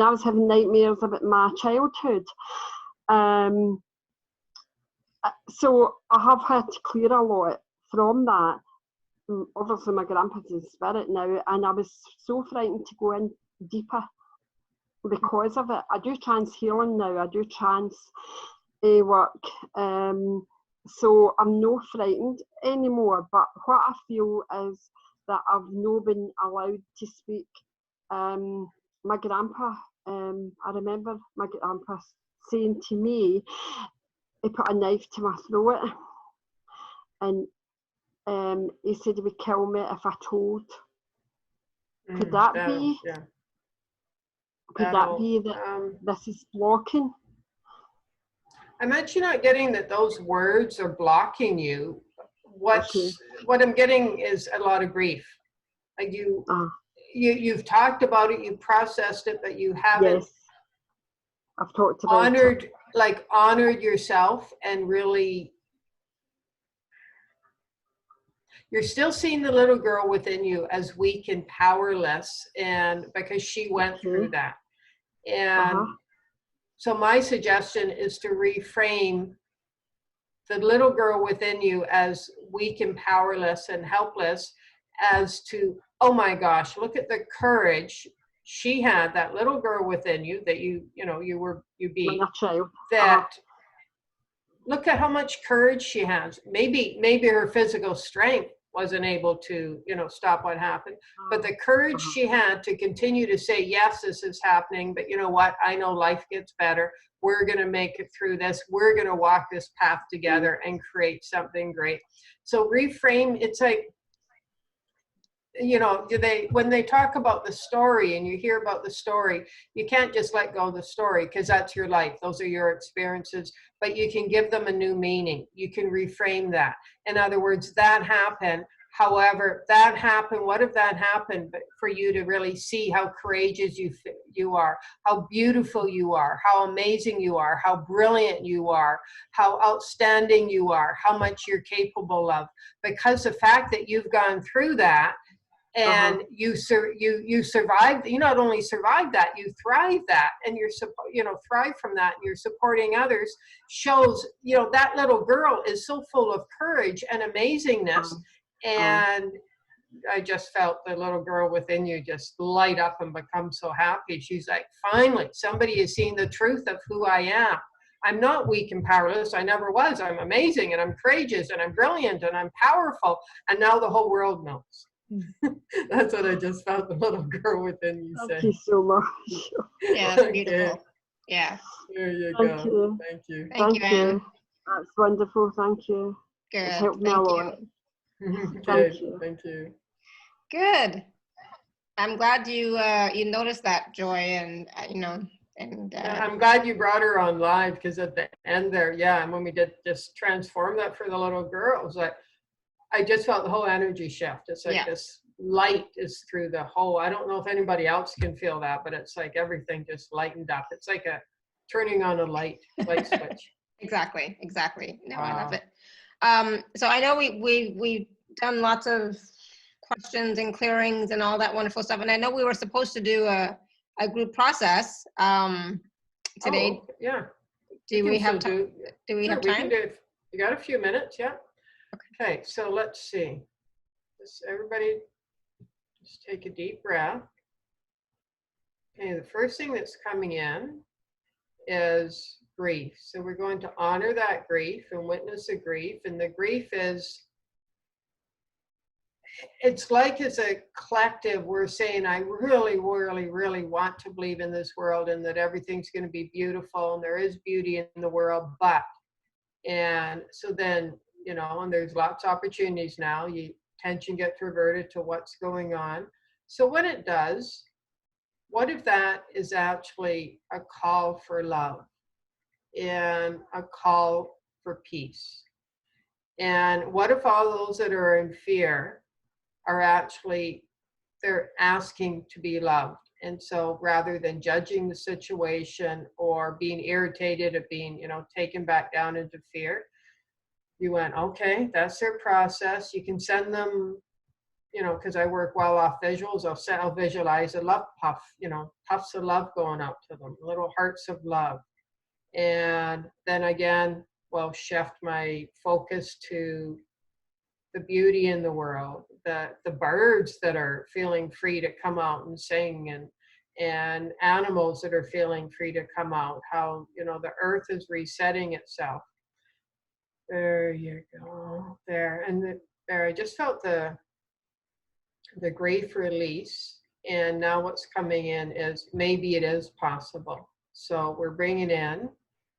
I was having nightmares about my childhood. So I have had to clear a lot from that. Obviously, my grandpa's in spirit now, and I was so frightened to go in deeper because of it. I do trance healing now. I do trance work. So I'm not frightened anymore. But what I feel is that I've not been allowed to speak. My grandpa, I remember my grandpa saying to me, he put a knife to my throat, and he said he would kill me if I told. Could that be? Yeah. Could that be that this is blocking? I'm actually not getting that those words are blocking you. What I'm getting is a lot of grief. Like you've talked about it, you processed it, but you haven't. Yes. I've talked about honored yourself, and really you're still seeing the little girl within you as weak and powerless, and because she went through that. And so my suggestion is to reframe the little girl within you as weak and powerless and helpless, as to, oh my gosh, look at the courage she had, that little girl within you that you beat, that look at how much courage she has. Maybe her physical strength wasn't able to, stop what happened, but the courage she had to continue to say, yes, this is happening, but you know what? I know life gets better. We're going to make it through this. We're going to walk this path together and create something great. So reframe, it's like, when they talk about the story and you hear about the story, you can't just let go of the story because that's your life. Those are your experiences, but you can give them a new meaning. You can reframe that. In other words, that happened. However, that happened. What if that happened? But for you to really see how courageous you are, how beautiful you are, how amazing you are, how brilliant you are, how outstanding you are, how much you're capable of. Because the fact that you've gone through that, and you survived. You not only survived that, you thrived that, and you're thrive from that. And you're supporting others. Shows that little girl is so full of courage and amazingness, and I just felt the little girl within you just light up and become so happy. She's like, finally, somebody has seen the truth of who I am. I'm not weak and powerless. I never was. I'm amazing, and I'm courageous, and I'm brilliant, and I'm powerful, and now the whole world knows. That's what I just felt the little girl within you say. Thank you so much. Yeah, that's beautiful. Yeah. There you Thank go. you. Thank you. Thank you, Anne. That's wonderful. Thank you. Good. It's helped me a lot. Thank you. Thank you. Good. I'm glad you noticed that, Joy, and I'm glad you brought her on live, because at the end there, and when we did just transform that for the little girl, it was like, I just felt the whole energy shift. It's like this light is through the whole, I don't know if anybody else can feel that, but it's like everything just lightened up. It's like a turning on a light switch. Exactly. No, I love it. So I know we've done lots of questions and clearings and all that wonderful stuff. And I know we were supposed to do a group process today. Do we have time? Do we have We time? can do it. You got a few minutes, yeah? Okay, so let's see. Everybody just take a deep breath. Okay, the first thing that's coming in is grief. So we're going to honor that grief and witness the grief. And the grief is, it's like as a collective, we're saying, I really, really, really want to believe in this world and that everything's going to be beautiful and there is beauty in the world, but, and so then, you know, and there's lots of opportunities now, attention gets reverted to what's going on. So when it does, what if that is actually a call for love and a call for peace? And what if all those that are in fear are actually, they're asking to be loved? And so rather than judging the situation or being irritated at being, you know, taken back down into fear, you went, okay, that's their process. You can send them, you know, because I work well off visuals, I'll visualize a love puff, you know, puffs of love going out to them, little hearts of love. And then again, well, shift my focus to the beauty in the world, the birds that are feeling free to come out and sing, and animals that are feeling free to come out, how, you know, the earth is resetting itself. There you go, there. And there, I just felt the grief release. And now what's coming in is maybe it is possible. So we're bringing in,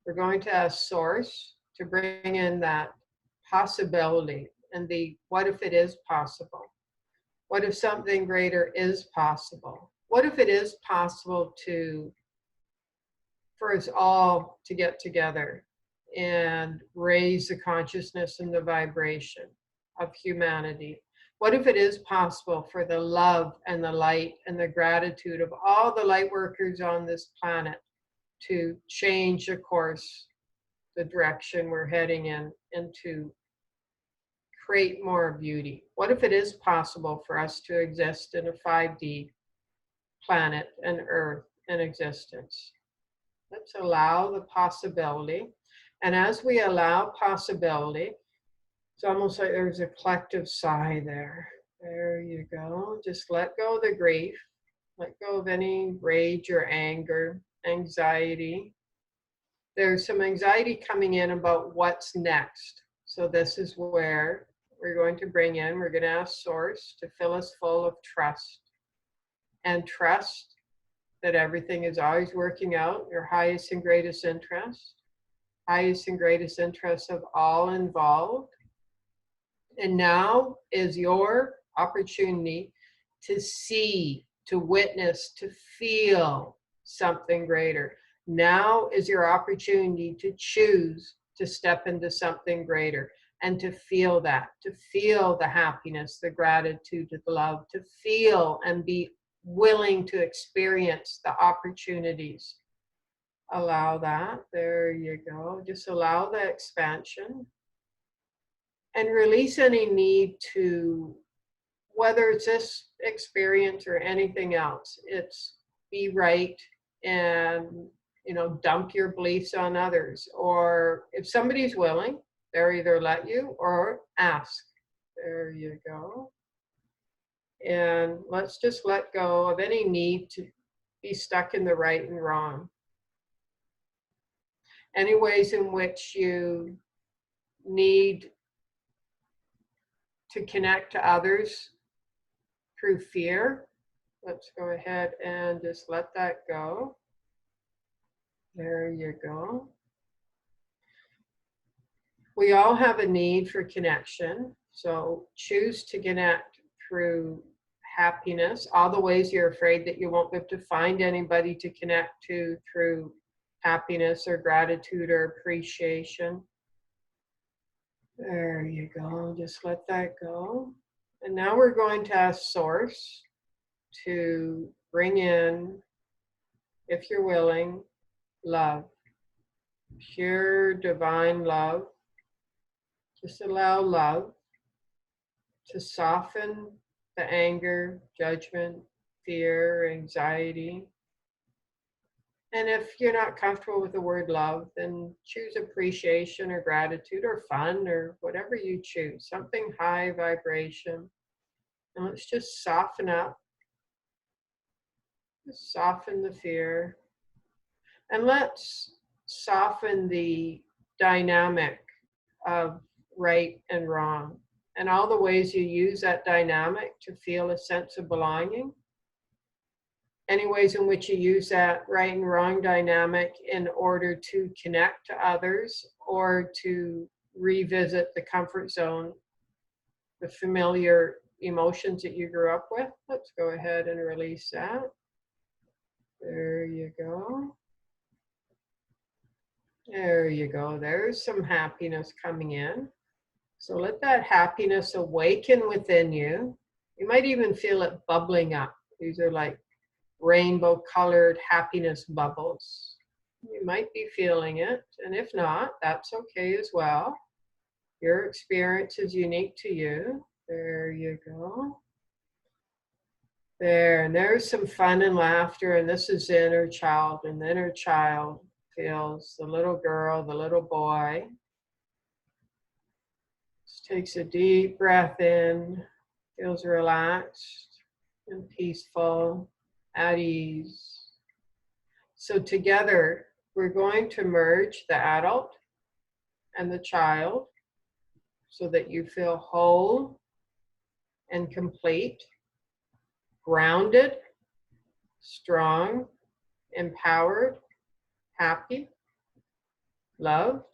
we're going to ask Source to bring in that possibility and the what if it is possible? What if something greater is possible? What if it is possible for us all to get together and raise the consciousness and the vibration of humanity? What if it is possible for the love and the light and the gratitude of all the light workers on this planet to change the course, the direction we're heading in, and to create more beauty? What if it is possible for us to exist in a 5D planet and earth in existence? Let's allow the possibility. And as we allow possibility, it's almost like there's a collective sigh there. There you go. Just let go of the grief. Let go of any rage or anger, anxiety. There's some anxiety coming in about what's next. So this is where we're going to bring in, we're going to ask Source to fill us full of trust. And trust that everything is always working out, your highest and greatest interest. Highest and greatest interest of all involved. And now is your opportunity to see, to witness, to feel something greater. Now is your opportunity to choose to step into something greater and to feel that, to feel the happiness, the gratitude, the love, to feel and be willing to experience the opportunities. Allow that. There you go. Just allow the expansion. And release any need to, whether it's this experience or anything else, it's be right and, you know, dump your beliefs on others. Or if somebody's willing, they'll either let you or ask. There you go. And let's just let go of any need to be stuck in the right and wrong. Any ways in which you need to connect to others through fear, let's go ahead and just let that go. There you go. We all have a need for connection, so choose to connect through happiness. All the ways you're afraid that you won't be able to find anybody to connect to through happiness or gratitude or appreciation. There you go, just let that go. And now we're going to ask Source to bring in, if you're willing, love. Pure divine love. Just allow love to soften the anger, judgment, fear, anxiety, And if you're not comfortable with the word love, then choose appreciation or gratitude or fun or whatever you choose, something high vibration. And let's just soften up, just soften the fear. And let's soften the dynamic of right and wrong and all the ways you use that dynamic to feel a sense of belonging. Any ways in which you use that right and wrong dynamic in order to connect to others or to revisit the comfort zone, the familiar emotions that you grew up with. Let's go ahead and release that. There you go. There you go. There's some happiness coming in. So let that happiness awaken within you. You might even feel it bubbling up. These are like rainbow colored happiness bubbles. You might be feeling it, and if not, that's okay as well. Your experience is unique to you. There you go. There, and there's some fun and laughter, and this is the inner child, and the inner child feels the little girl, the little boy. Just takes a deep breath in, feels relaxed and peaceful, at ease. So together, we're going to merge the adult and the child so that you feel whole and complete, grounded, strong, empowered, happy, loved.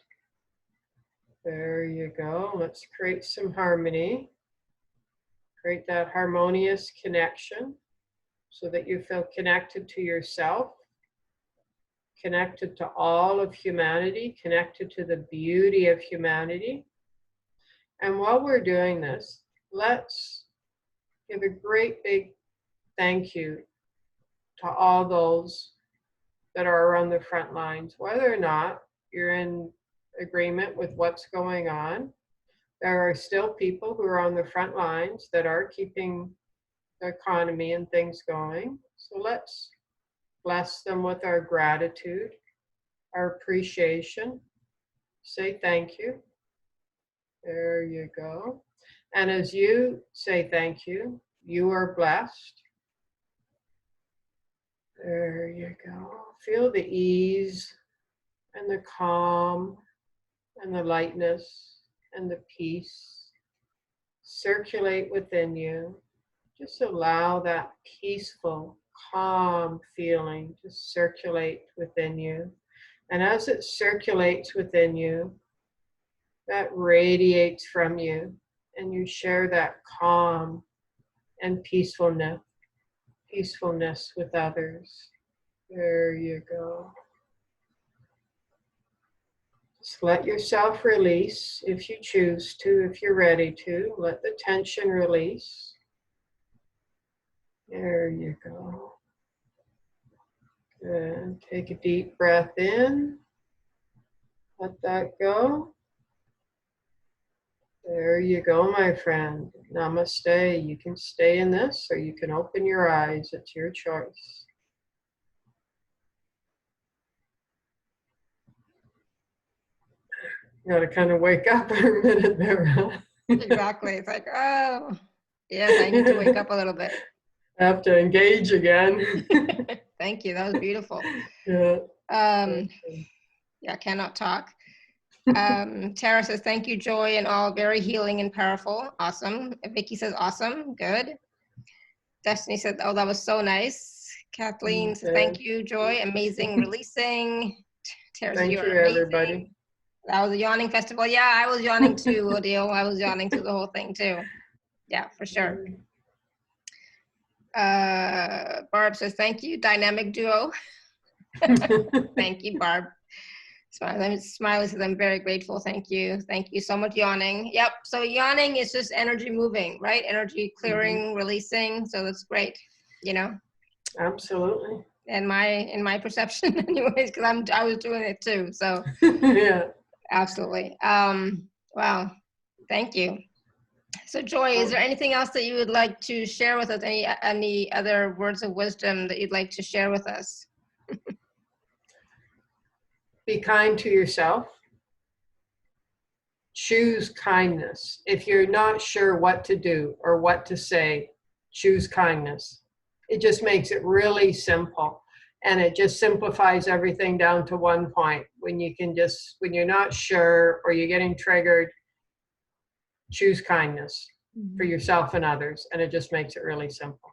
There you go. Let's create some harmony. Create that harmonious connection so that you feel connected to yourself, connected to all of humanity, connected to the beauty of humanity. And while we're doing this, let's give a great big thank you to all those that are on the front lines, whether or not you're in agreement with what's going on. There are still people who are on the front lines that are keeping the economy and things going. So let's bless them with our gratitude, our appreciation. Say thank you. There you go. And as you say thank you, you are blessed. There you go. Feel the ease and the calm and the lightness and the peace circulate within you. Just allow that peaceful, calm feeling to circulate within you. And as it circulates within you, that radiates from you, and you share that calm and peacefulness with others. There you go. Just let yourself release if you choose to, if you're ready to. Let the tension release. There you go. Good. Take a deep breath in. Let that go. There you go, my friend. Namaste. You can stay in this or you can open your eyes. It's your choice. You gotta kind of wake up for a minute there, huh? Exactly. It's like, oh, yes, I need to wake up a little bit. I have to engage again. Thank you. That was beautiful. Yeah. Yeah, cannot talk. Tara says, thank you, Joy, and all very healing and powerful. Awesome. Vicky says, awesome. Good. Destiny said, oh, that was so nice. Kathleen says, thank you, Joy. Amazing releasing. Tara said, Thank you you, are amazing. everybody. That was a yawning festival. Yeah, I was yawning too, Odile. I was yawning through the whole thing too. Yeah, for sure. Barb says, thank you, dynamic duo. Thank you, Barb. Smiley says, I'm very grateful. Thank you. Thank you so much, yawning. Yep. So yawning is just energy moving, right? Energy clearing, releasing. So that's great, you know? Absolutely. In my perception anyways, because I was doing it too. So yeah. Absolutely. Wow. Thank you. So Joy, is there anything else that you would like to share with us? Any other words of wisdom that you'd like to share with us? be kind to yourself. Choose kindness. If you're not sure what to do or what to say, choose kindness. It just makes it really simple. And it just simplifies everything down to one point. When you're not sure or you're getting triggered, choose kindness for yourself and others. And it just makes it really simple.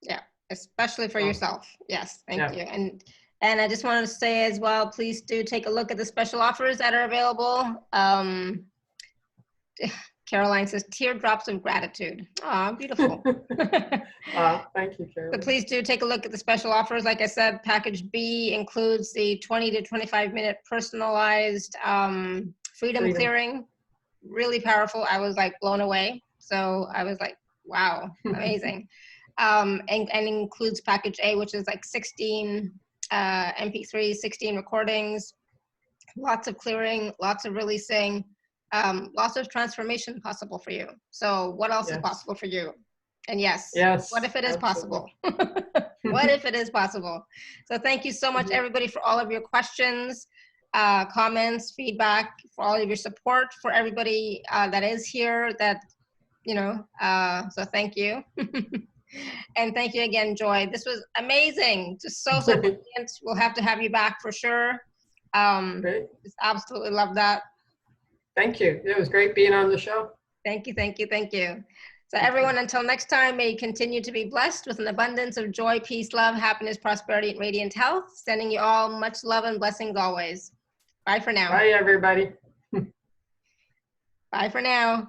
Yeah, especially for yourself. Yes, thank Yeah. you. And I just wanted to say as well, please do take a look at the special offers that are available. Caroline says, teardrops of gratitude. Aw, beautiful. Thank you, Caroline. So please do take a look at the special offers. Like I said, package B includes the 20 to 25 minute personalized freedom clearing. Really powerful. I was like blown away. So I was like, wow, amazing. And includes package A, which is like 16 MP3s, 16 recordings, lots of clearing, lots of releasing, lots of transformation possible for you. So what else is possible for you? And yes, what if it is possible? What if it is possible? So thank you so much, everybody, for all of your questions, comments, feedback, for all of your support, for everybody that is here that, so thank you. And thank you again, Joy. This was amazing. Just so brilliant. We'll have to have you back for sure. Just absolutely love that. Thank you. It was great being on the show. Thank you, thank you, thank you. So everyone, until next time, may you continue to be blessed with an abundance of joy, peace, love, happiness, prosperity, and radiant health. Sending you all much love and blessings always. Bye for now. Bye, everybody. Bye for now.